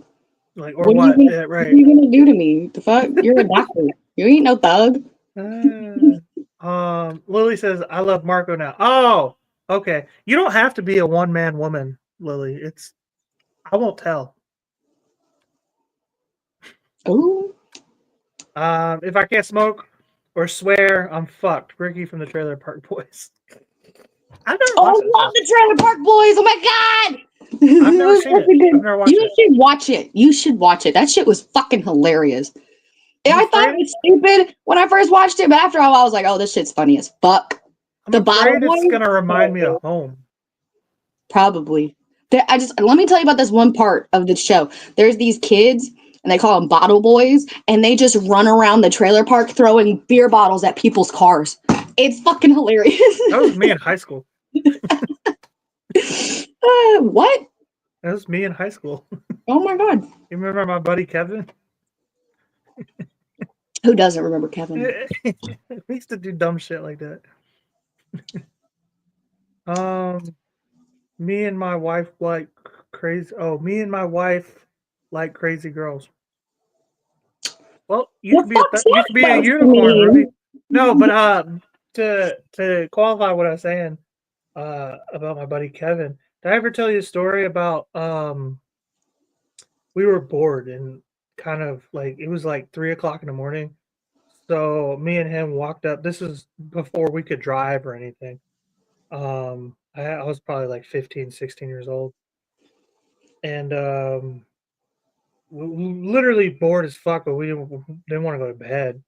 Speaker 1: like, or what?
Speaker 3: What
Speaker 1: Yeah,
Speaker 3: are
Speaker 1: right.
Speaker 3: you gonna do to me? The fuck? You're a doctor. You ain't no thug.
Speaker 1: Lily says, "I love Marco now." Oh, okay. You don't have to be a one-man woman, Lily. I won't tell.
Speaker 3: Ooh.
Speaker 1: If I can't smoke or swear, I'm fucked. Ricky from the Trailer Park Boys. I've never
Speaker 3: Oh, I
Speaker 1: watched it.
Speaker 3: love the Trailer Park Boys. Oh my god.
Speaker 1: I've never seen it. I've never watched
Speaker 3: You
Speaker 1: it.
Speaker 3: should watch it. You should watch it. That shit was fucking hilarious.
Speaker 1: You
Speaker 3: I thought it
Speaker 1: afraid?
Speaker 3: was stupid when I first watched it, but after a while I was like, oh, this shit's funny as fuck.
Speaker 1: I'm
Speaker 3: The Bottle
Speaker 1: afraid it's
Speaker 3: Boys?
Speaker 1: gonna remind me of home.
Speaker 3: Probably. Let me tell you about this one part of the show. There's these kids and they call them bottle boys, and they just run around the trailer park throwing beer bottles at people's cars. It's fucking hilarious.
Speaker 1: That was me in high school.
Speaker 3: What?
Speaker 1: That was me in high school.
Speaker 3: Oh my god.
Speaker 1: You remember my buddy Kevin?
Speaker 3: Who doesn't remember Kevin?
Speaker 1: We used to do dumb shit like that. Me and my wife like crazy. Oh, me and my wife like crazy girls. Well, you
Speaker 3: The
Speaker 1: could be
Speaker 3: fuck's
Speaker 1: you could be a
Speaker 3: that supposed to
Speaker 1: unicorn,
Speaker 3: mean?
Speaker 1: Ruby. No, but to qualify what I was saying about my buddy Kevin, did I ever tell you a story about we were bored and kind of like it was like 3 o'clock in the morning. So me and him walked up. This was before we could drive or anything. I was probably like 15, 16 years old. And literally bored as fuck, but we didn't want to go to bed.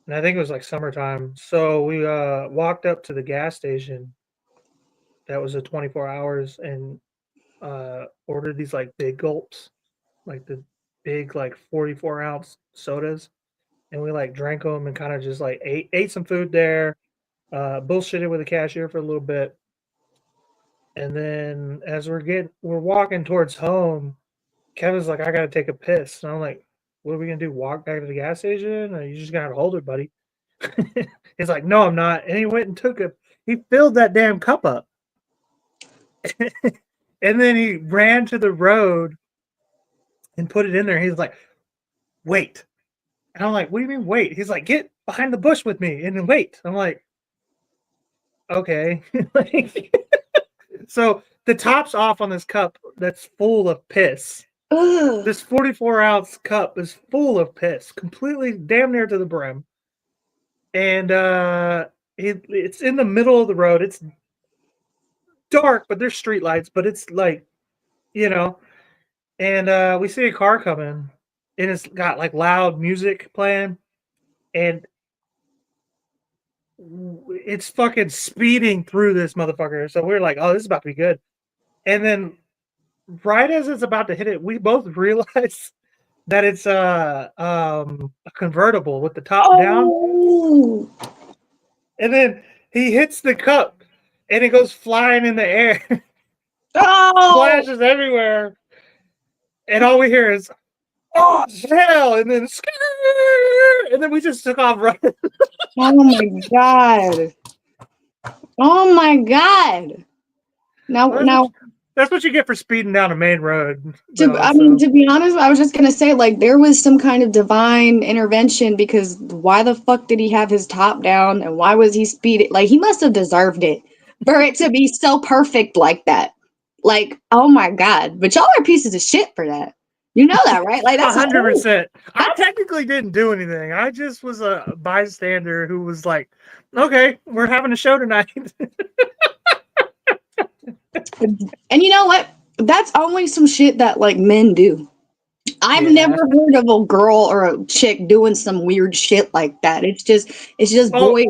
Speaker 1: And I think it was like summertime. So we walked up to the gas station that was a 24 hours and ordered these like big gulps, like the big like 44-ounce sodas. And we like drank them and kind of just like ate some food there, bullshitted with the cashier for a little bit. And then as we're walking towards home, Kevin's like, I gotta take a piss. And I'm like, what are we gonna do? Walk back to the gas station? Or you just gotta hold it, buddy. He's like, no, I'm not. And he went and he filled that damn cup up. And then he ran to the road and put it in there. He's like, wait. And I'm like, what do you mean wait? He's like, get behind the bush with me and then wait. I'm like, okay. So the top's off on this cup that's full of piss.
Speaker 3: Ugh.
Speaker 1: This 44-ounce cup is full of piss, completely damn near to the brim. And it's in the middle of the road. It's dark, but there's street lights, but it's like, and we see a car coming and it's got like loud music playing and it's fucking speeding through this motherfucker. So we're like, oh, this is about to be good. And then right as it's about to hit it, we both realize that it's a convertible with the top down. And then he hits the cup and it goes flying in the air. Flashes everywhere. And all we hear is, oh, hell. And then we just took off running.
Speaker 3: Oh my god. Oh my god. Now
Speaker 1: that's what you get for speeding down a main road.
Speaker 3: to be honest, I was just gonna say, like, there was some kind of divine intervention, because why the fuck did he have his top down and why was he speeding? Like, he must have deserved it for it to be so perfect like that. Like, oh my god. But y'all are pieces of shit for that. You know that, right? Like, that's
Speaker 1: 100%. I technically didn't do anything. I just was a bystander who was like, okay, we're having a show tonight.
Speaker 3: And you know what? That's only some shit that like men do. I've never heard of a girl or a chick doing some weird shit like that. It's just boys.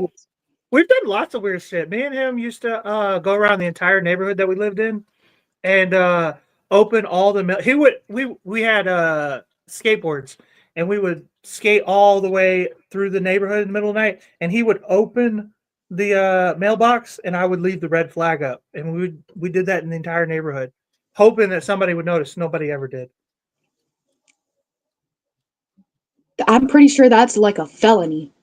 Speaker 1: We've done lots of weird shit. Me and him used to go around the entire neighborhood that we lived in and open all the mail. He would we had skateboards, and we would skate all the way through the neighborhood in the middle of the night, and he would open the mailbox, and I would leave the red flag up, and we did that in the entire neighborhood, hoping that somebody would notice. Nobody ever did.
Speaker 3: I'm pretty sure that's like a felony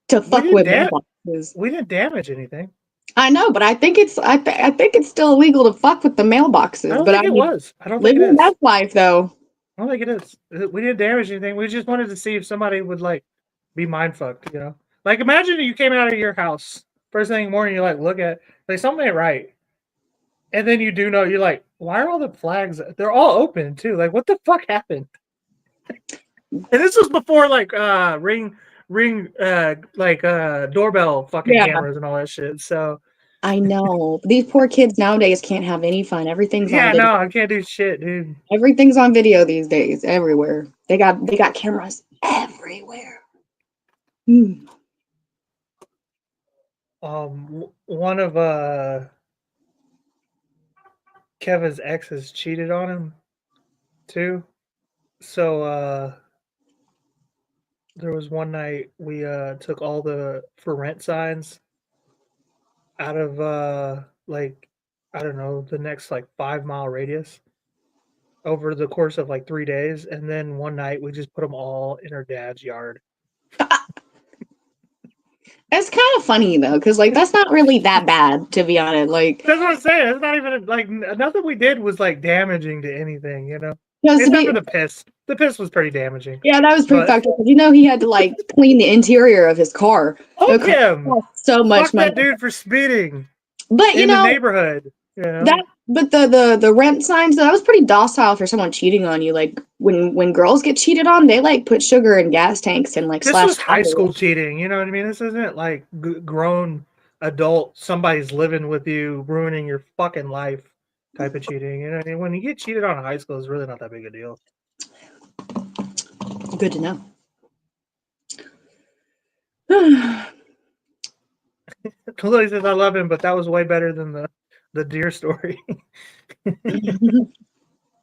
Speaker 3: to
Speaker 1: We
Speaker 3: fuck
Speaker 1: didn't
Speaker 3: with
Speaker 1: dam-
Speaker 3: mailboxes.
Speaker 1: we didn't damage anything.
Speaker 3: I know, but I think it's I think it's still illegal to fuck with the
Speaker 1: I
Speaker 3: mailboxes.
Speaker 1: don't
Speaker 3: But
Speaker 1: think
Speaker 3: I
Speaker 1: it
Speaker 3: mean,
Speaker 1: was. I don't think it
Speaker 3: living
Speaker 1: is.
Speaker 3: that life though.
Speaker 1: I don't think it is. We didn't damage anything. We just wanted to see if somebody would like be mind fucked, you know? Like imagine you came out of your house first thing in the morning, you like look at like something ain't right. And then you do know you're like, why are all the flags they're all open too? Like what the fuck happened? And this was before like ring doorbell fucking
Speaker 3: Yeah.
Speaker 1: cameras and all that shit. So
Speaker 3: I know. These poor kids nowadays can't have any fun. Everything's
Speaker 1: yeah,
Speaker 3: on video.
Speaker 1: no, I can't do shit, dude.
Speaker 3: Everything's on video these days, everywhere. They got cameras everywhere. Hmm.
Speaker 1: One of Kevin's exes cheated on him too. So there was one night we took all the for rent signs out of like I don't know, the next like 5 mile radius over the course of like 3 days, and then one night we just put them all in her dad's yard.
Speaker 3: It's kind of funny though, because like that's not really that bad, to be honest. Like,
Speaker 1: That's what I'm saying. It's not even like nothing we did was like damaging to anything, you know.
Speaker 3: because
Speaker 1: Except for the piss. The piss was pretty damaging.
Speaker 3: yeah, that was pretty
Speaker 1: But
Speaker 3: fucked up. You know, he had to like clean the interior of his car.
Speaker 1: fuck
Speaker 3: It
Speaker 1: him.
Speaker 3: cost so much
Speaker 1: Fuck
Speaker 3: money.
Speaker 1: that dude for speeding
Speaker 3: But you
Speaker 1: in the
Speaker 3: know
Speaker 1: neighborhood. You know?
Speaker 3: but the rent signs, that was pretty docile for someone cheating on you. Like when girls get cheated on, they like put sugar in gas tanks and like
Speaker 1: This
Speaker 3: slash
Speaker 1: was high
Speaker 3: tires.
Speaker 1: school cheating. You know what I mean? This isn't like grown adult. Somebody's living with you, ruining your fucking life type of cheating. You know what I mean? When you get cheated on in high school, it's really not that big a deal.
Speaker 3: Good to know.
Speaker 1: Lily says I love him, but that was way better than the deer story.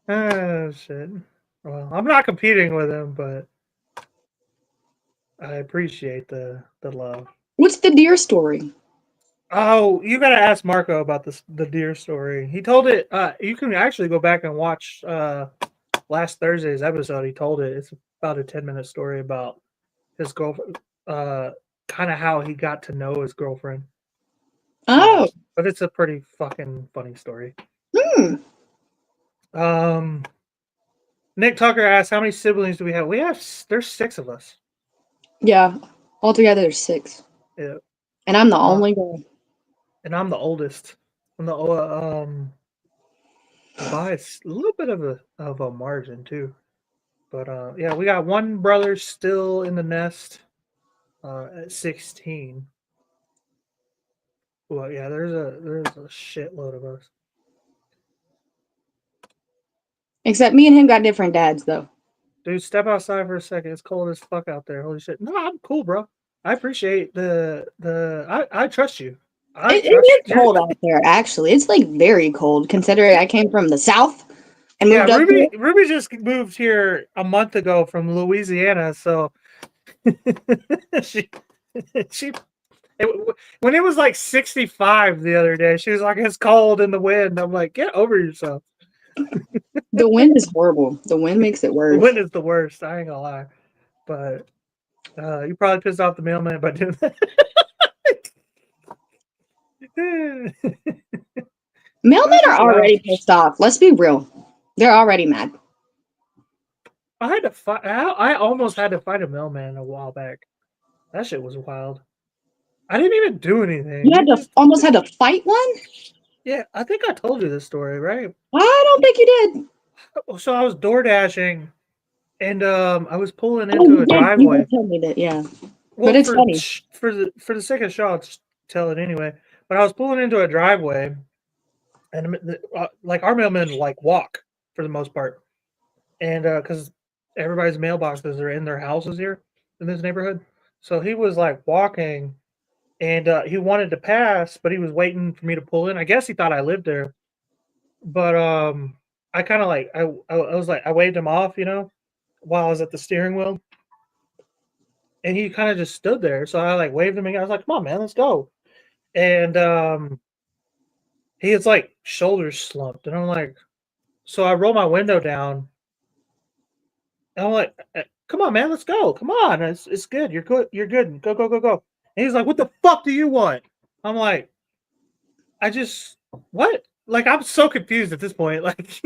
Speaker 1: Oh shit. Well, I'm not competing with him, but I appreciate the love.
Speaker 3: What's the deer story?
Speaker 1: Oh, you gotta ask Marco about the deer story. He told it. You can actually go back and watch last Thursday's episode. He told it. It's about a 10-minute story about his girlfriend. Kind of how he got to know his girlfriend.
Speaker 3: Oh,
Speaker 1: But it's a pretty fucking funny story.
Speaker 3: hmm.
Speaker 1: Nick Tucker asked, "How many siblings do we have?" There's 6 of us.
Speaker 3: Yeah, altogether there's 6.
Speaker 1: Yeah,
Speaker 3: And I'm the only girl.
Speaker 1: and I'm the oldest. I'm the by a little bit of a margin too. But yeah, we got one brother still in the nest at 16. Well, yeah, there's a shitload of us.
Speaker 3: Except me and him got different dads though.
Speaker 1: Dude, step outside for a second. It's cold as fuck out there. Holy shit. No, I'm cool, bro. I appreciate I trust you.
Speaker 3: It is cold out there, actually. It's like very cold considering I came from the south and moved up here.
Speaker 1: Ruby just moved here a month ago from Louisiana, so when it was like 65 the other day, she was like, "It's cold in the wind." I'm like, "Get over yourself."
Speaker 3: The wind is horrible. The wind makes it worse.
Speaker 1: The wind is the worst. I ain't gonna lie, but you probably pissed off the mailman by doing that.
Speaker 3: Mailmen are already pissed off. Let's be real. They're already mad.
Speaker 1: I almost had to fight a mailman a while back. That shit was wild. I didn't even do anything.
Speaker 3: You almost had to fight one?
Speaker 1: Yeah, I think I told you this story, right?
Speaker 3: I don't think you did.
Speaker 1: So I was door dashing, and I was pulling into a driveway.
Speaker 3: You tell me that, yeah.
Speaker 1: Well,
Speaker 3: but it's funny.
Speaker 1: For the sake of show, I'll just tell it anyway. But I was pulling into a driveway, and like our mailmen like walk for the most part, and because everybody's mailboxes are in their houses here in this neighborhood, so he was like walking, and he wanted to pass, but he was waiting for me to pull in. I guess he thought I lived there, but I kind of like I was like I waved him off, while I was at the steering wheel, and he kind of just stood there. So I like waved him again. I was like, "Come on, man, let's go." And he has like shoulders slumped, and I'm like, so I roll my window down, and I'm like, "Come on, man, let's go. Come on, it's good. You're good. You're good. Go, go, go, go." And he's like, "What the fuck do you want?" I'm like, "I just what?" Like I'm so confused at this point. Like,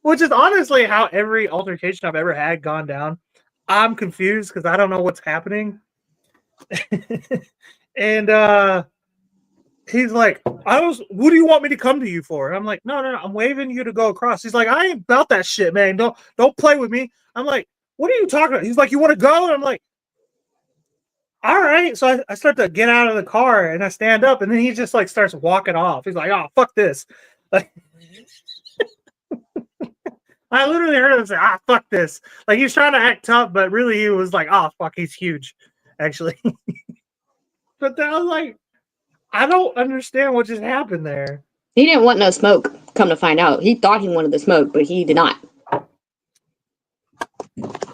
Speaker 1: which is honestly how every altercation I've ever had gone down. I'm confused because I don't know what's happening. And he's like, what do you want me to come to you for? And I'm like, no, I'm waving you to go across. He's like, I ain't about that shit, man. Don't play with me. I'm like, what are you talking about? He's like, you want to go? And I'm like, all right. So I start to get out of the car and I stand up, and then he just like starts walking off. He's like, oh, fuck this. Like, I literally heard him say, fuck this. Like, he's trying to act tough, but really he was like, oh, fuck, he's huge, actually. But then I was like, I don't understand what just happened there.
Speaker 3: He didn't want no smoke, come to find out. He thought he wanted the smoke, but he did not.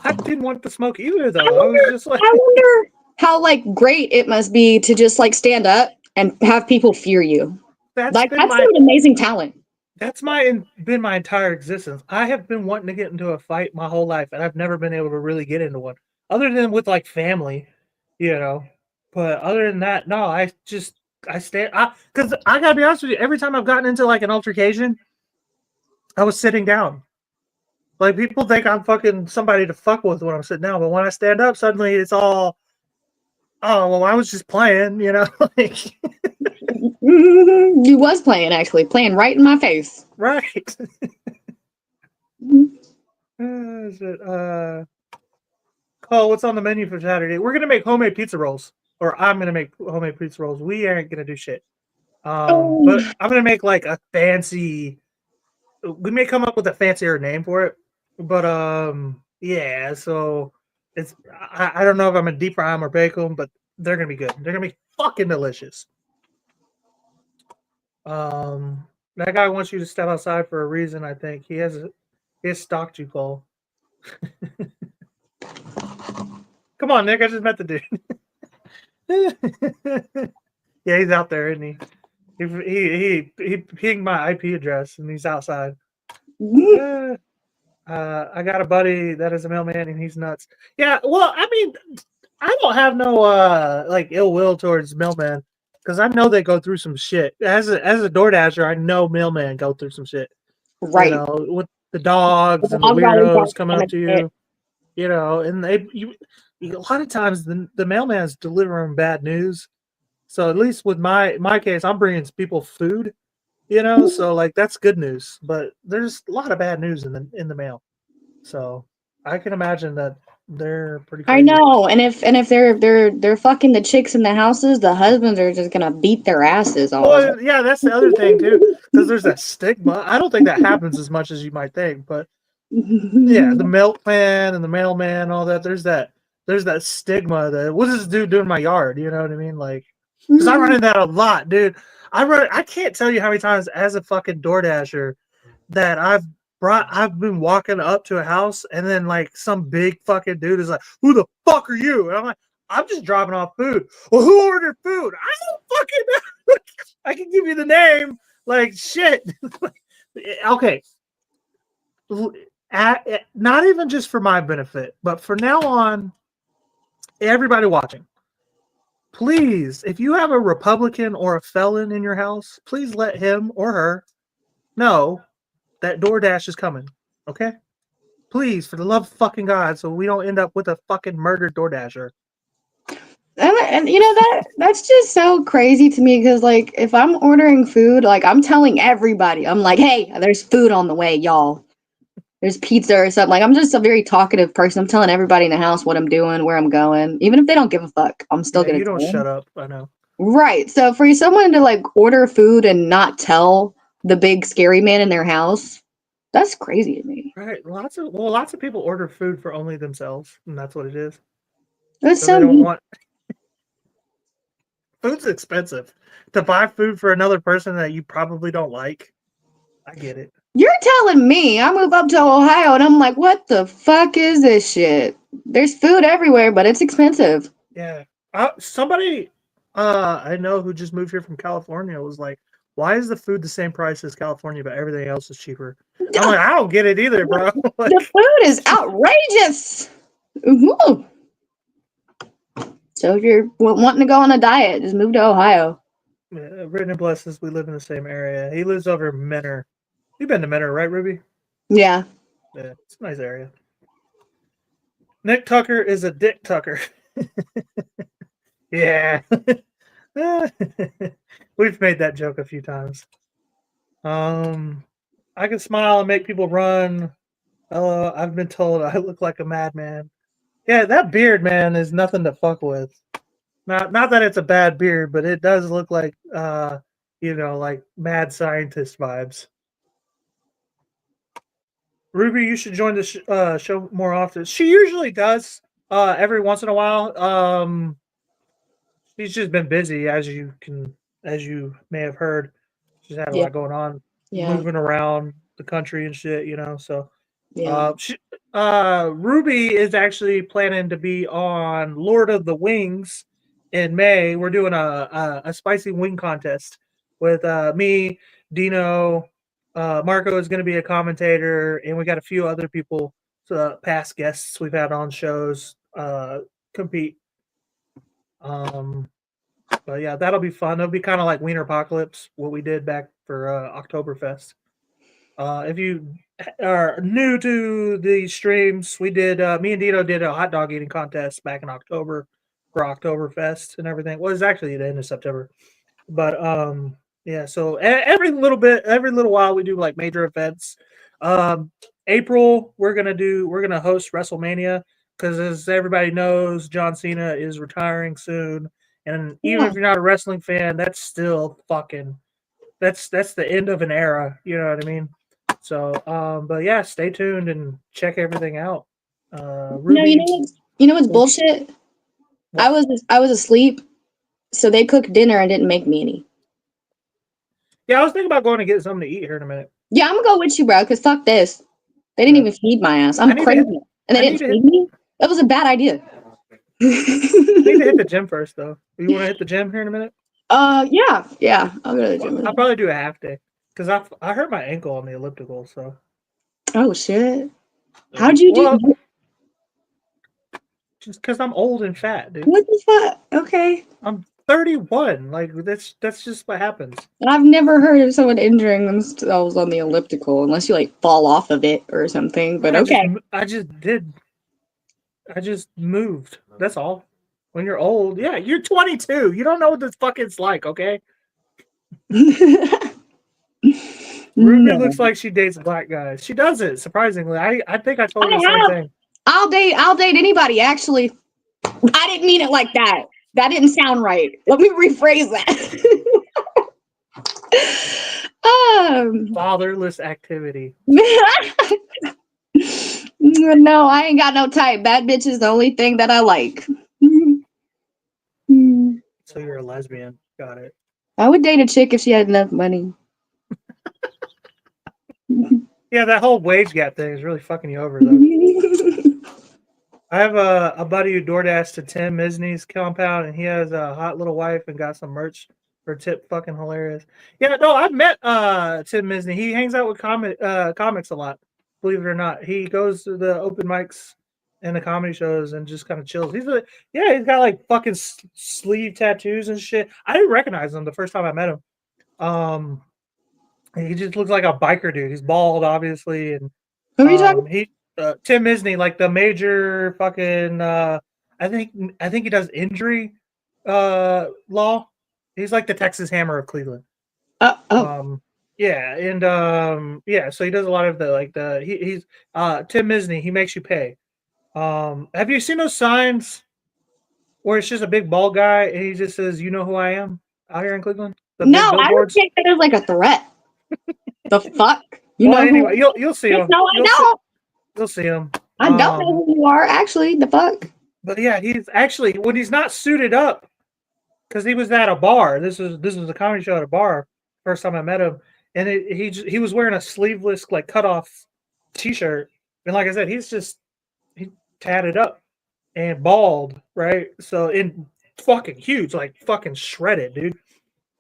Speaker 1: I didn't want the smoke either, though. I was just like,
Speaker 3: I wonder how like great it must be to just like stand up and have people fear you. That's an amazing talent.
Speaker 1: That's been my entire existence. I have been wanting to get into a fight my whole life, and I've never been able to really get into one, other than with like family, But other than that, no. I stand. Because I gotta be honest with you, every time I've gotten into like an altercation, I was sitting down. Like, people think I'm fucking somebody to fuck with when I'm sitting down, but when I stand up, suddenly it's all, oh well, I was just playing, like.
Speaker 3: You was playing, actually, playing right in my face.
Speaker 1: Right. Cole, what's on the menu for Saturday? We're gonna make homemade pizza rolls, or I'm gonna make homemade pizza rolls. We aren't gonna do shit. But I'm gonna make like a fancy. We may come up with a fancier name for it, but yeah. So it's I don't know if I'm gonna deep fry them or bake them, but they're gonna be good. They're gonna be fucking delicious. That guy wants you to step outside for a reason. I think he has stalked you, Cole. Come on, Nick. I just met the dude. Yeah, he's out there, isn't he? He pinged my IP address, and he's outside. I got a buddy that is a mailman, and he's nuts. Yeah, well, I mean, I don't have no like ill will towards mailman, because I know they go through some shit. As a DoorDasher, I know mailman go through some shit.
Speaker 3: Right.
Speaker 1: With the dogs and the weirdos coming up to you. And a lot of times the mailman's delivering bad news. So at least with my case, I'm bringing people food, so like that's good news. But there's a lot of bad news in the mail. So I can imagine that they're pretty crazy.
Speaker 3: I know, and if they're fucking the chicks in the houses, the husbands are just gonna beat their asses all.
Speaker 1: Well, yeah, that's the other thing too, because there's that stigma. I don't think that happens as much as you might think, but yeah, the milkman and the mailman, all that. There's that stigma that what is this dude doing in my yard? You know what I mean? Like, because I run into that a lot, dude. I can't tell you how many times as a fucking DoorDasher that I've been walking up to a house, and then like some big fucking dude is like, "Who the fuck are you?" And I'm like, "I'm just dropping off food." Well, who ordered food? I don't fucking know. I can give you the name. Like, shit. Okay. Not even just for my benefit, but for now on, everybody watching, please, if you have a Republican or a felon in your house, please let him or her know that DoorDash is coming. Okay? Please, for the love of fucking God, so we don't end up with a fucking murdered DoorDasher.
Speaker 3: And that's just so crazy to me, because like if I'm ordering food, like I'm telling everybody, I'm like, hey, there's food on the way, y'all. There's pizza or something. Like, I'm just a very talkative person. I'm telling everybody in the house what I'm doing, where I'm going. Even if they don't give a fuck, I'm still gonna.
Speaker 1: You don't shut up. I know.
Speaker 3: Right. So for someone to like order food and not tell the big scary man in their house, that's crazy to me.
Speaker 1: Right. Lots of people order food for only themselves, and that's what it is.
Speaker 3: That's
Speaker 1: so they don't want. Food's expensive. To buy food for another person that you probably don't like. I get it.
Speaker 3: You're telling me I move up to Ohio and I'm like, what the fuck is this shit? There's food everywhere, but it's expensive.
Speaker 1: Yeah. Somebody I know who just moved here from California was like, why is the food the same price as California, but everything else is cheaper? I'm like, I don't get it either, bro. Like,
Speaker 3: The food is outrageous. Woo. So if you're wanting to go on a diet, just move to Ohio.
Speaker 1: yeah, written and blesses, we live in the same area. He lives over in Menor. You've been to Menor, right, Ruby?
Speaker 3: Yeah.
Speaker 1: Yeah, it's a nice area. Nick Tucker is a dick Tucker. Yeah. We've made that joke a few times. I can smile and make people run. I've been told I look like a madman. Yeah, that beard, man, is nothing to fuck with. Not that it's a bad beard, but it does look like like mad scientist vibes. Ruby, you should join the show more often. She usually does every once in a while. She's just been busy, as you may have heard. She's had a
Speaker 3: Yeah.
Speaker 1: lot going on,
Speaker 3: Yeah.
Speaker 1: moving around the country and shit, So,
Speaker 3: Yeah.
Speaker 1: Ruby is actually planning to be on Lord of the Wings in May. We're doing a spicy wing contest with me, Dino, Marco is going to be a commentator, and we got a few other people, past guests we've had on shows, compete. But yeah, that'll be fun. It'll be kind of like Wiener Apocalypse, what we did back for Oktoberfest. If you are new to the streams, we did, me and Dino did a hot dog eating contest back in October for Oktoberfest and everything. Well, it's actually the end of September. But yeah, so every little while we do like major events. April we're gonna host WrestleMania because, as everybody knows, John Cena is retiring soon, and even
Speaker 3: Yeah.
Speaker 1: if you're not a wrestling fan, that's still fucking that's the end of an era. You know what I mean? So, but yeah, stay tuned and check everything out. Ruby,
Speaker 3: You know what's bullshit?
Speaker 1: What?
Speaker 3: I was asleep, so they cooked dinner and didn't make me any.
Speaker 1: Yeah, I was thinking about going to get something to eat here in a minute.
Speaker 3: Yeah, I'm gonna go with you, bro. Cause fuck this. They didn't even feed my ass. I'm crazy, and they didn't feed me. That was a bad idea.
Speaker 1: I need to hit the gym first, though. You want to hit the gym here in a minute?
Speaker 3: Yeah. I'll go to the gym.
Speaker 1: I'll probably do a half day because I hurt my ankle on the elliptical. So.
Speaker 3: Oh shit! How'd you do?
Speaker 1: Just because I'm old and fat, dude.
Speaker 3: What the fuck? Okay.
Speaker 1: I'm 31. Like that's just what happens.
Speaker 3: I've never heard of someone injuring themselves on the elliptical unless you like fall off of it or something. But okay.
Speaker 1: I just moved. That's all. When you're old, yeah, you're 22. You don't know what this fucking's like, okay? Ruby looks like she dates black guys. She doesn't, surprisingly. I think I told her the same thing. I'll
Speaker 3: date anybody, actually. I didn't mean it like that. That didn't sound right. Let me rephrase that.
Speaker 1: Fatherless activity.
Speaker 3: No, I ain't got no type. Bad bitch is the only thing that I like.
Speaker 1: So you're a lesbian. Got it.
Speaker 3: I would date a chick if she had enough money.
Speaker 1: Yeah, that whole wage gap thing is really fucking you over, though. I have a buddy who DoorDashed to Tim Misney's compound, and he has a hot little wife and got some merch for tip. Fucking hilarious. Yeah, no, I've met Tim Misney. He hangs out with comics a lot. Believe it or not, he goes to the open mics and the comedy shows and just kind of chills. He's got like fucking sleeve tattoos and shit. I didn't recognize him the first time I met him. He just looks like a biker dude. He's bald, obviously, and
Speaker 3: who are you talking?
Speaker 1: Tim Misney, like the major fucking. I think he does injury law. He's like the Texas Hammer of Cleveland. Yeah, and so he does a lot of he's Tim Misney. He makes you pay. Have you seen those signs where it's just a big bald guy and he just says, "You know who I am," out here in Cleveland?
Speaker 3: No, I would take that as like a threat. The fuck?
Speaker 1: Anyway, you'll see him.
Speaker 3: No, I don't.
Speaker 1: You'll see him.
Speaker 3: I don't know who you are, actually. The fuck?
Speaker 1: But yeah, he's actually, when he's not suited up, because he was at a bar. This was a comedy show at a bar. First time I met him, and he was wearing a sleeveless like cut off t-shirt, and like I said, he tatted up and bald, right? So in fucking huge, like fucking shredded, dude.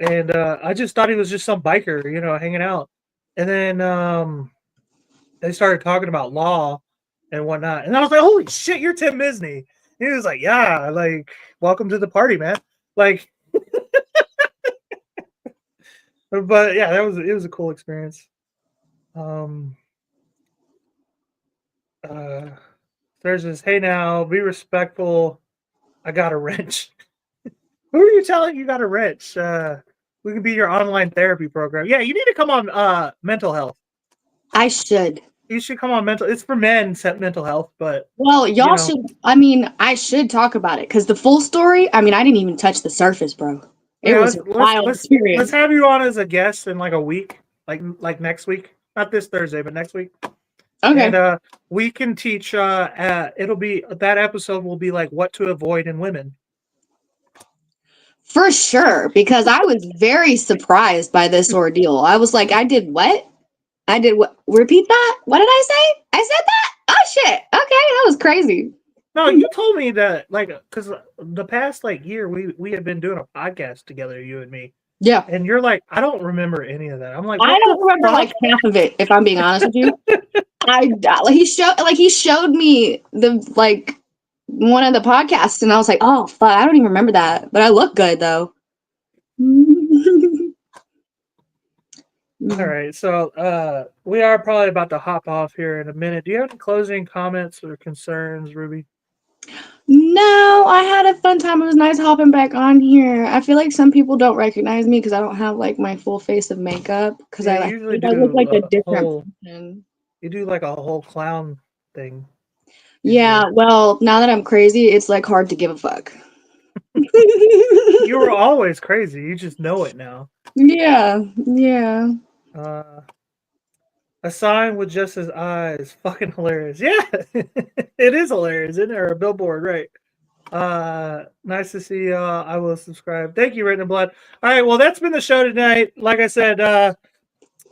Speaker 1: And I just thought he was just some biker, hanging out. And then they started talking about law and whatnot, and I was like, "Holy shit, you're Tim Misney!" And he was like, "Yeah, like welcome to the party, man." Like, but yeah, it was a cool experience. There's this, "Hey now, be respectful. I got a wrench." Who are you telling you got a wrench? We can be your online therapy program. Yeah, you need to come on mental health.
Speaker 3: I should.
Speaker 1: You should come on mental. It's for men, set mental health, but
Speaker 3: Well, y'all should. I mean, I should talk about it because the full story. I mean, I didn't even touch the surface, bro. It
Speaker 1: yeah,
Speaker 3: was a wild
Speaker 1: let's
Speaker 3: experience.
Speaker 1: have you on as a guest in like a week, like next week, not this Thursday, but next week.
Speaker 3: Okay.
Speaker 1: And we can teach. It'll be that episode will be like what to avoid in women.
Speaker 3: For sure, because I was very surprised by this ordeal. I was like, I did what? I did what? Repeat that? What did I say? I said that? Oh shit. Okay, that was crazy.
Speaker 1: No, you told me that because the past year we had been doing a podcast together, you and me.
Speaker 3: Yeah.
Speaker 1: And you're like, I don't remember any of that. I'm like,
Speaker 3: I don't remember like half of it, if I'm being honest with you. He showed me the one of the podcasts, and I was like, oh fuck, I don't even remember that. But I look good though.
Speaker 1: All right, so we are probably about to hop off here in a minute. Do you have any closing comments or concerns, Ruby?
Speaker 3: No, I had a fun time. It was nice hopping back on here. I feel like some people don't recognize me because I don't have like my full face of makeup because
Speaker 1: Yeah,
Speaker 3: I
Speaker 1: you usually
Speaker 3: think I look
Speaker 1: do
Speaker 3: like a
Speaker 1: a
Speaker 3: different
Speaker 1: whole.
Speaker 3: person.
Speaker 1: You do like a whole clown thing.
Speaker 3: Yeah, well, now that I'm crazy, it's like hard to give a fuck.
Speaker 1: You were always crazy. You just know it now.
Speaker 3: Yeah.
Speaker 1: A sign with just his eyes. Fucking hilarious. Yeah, it is hilarious, isn't it? Or a billboard, right? Nice to see y'all. I will subscribe. Thank you, Written in Blood. All right, well, that's been the show tonight. Like I said,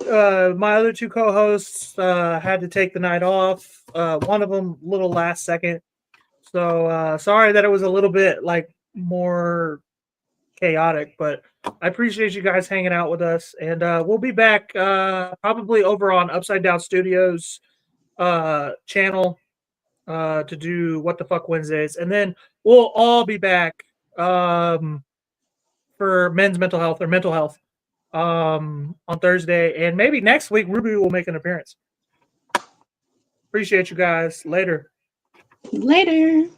Speaker 1: my other two co-hosts had to take the night off. One of them little last second. So sorry that it was a little bit more chaotic, but I appreciate you guys hanging out with us, and we'll be back probably over on Upside Down Studios channel to do What the Fuck Wednesdays, and then we'll all be back for men's mental health or mental health on Thursday, and maybe next week Ruby will make an appearance. Appreciate you guys. Later.
Speaker 3: Later.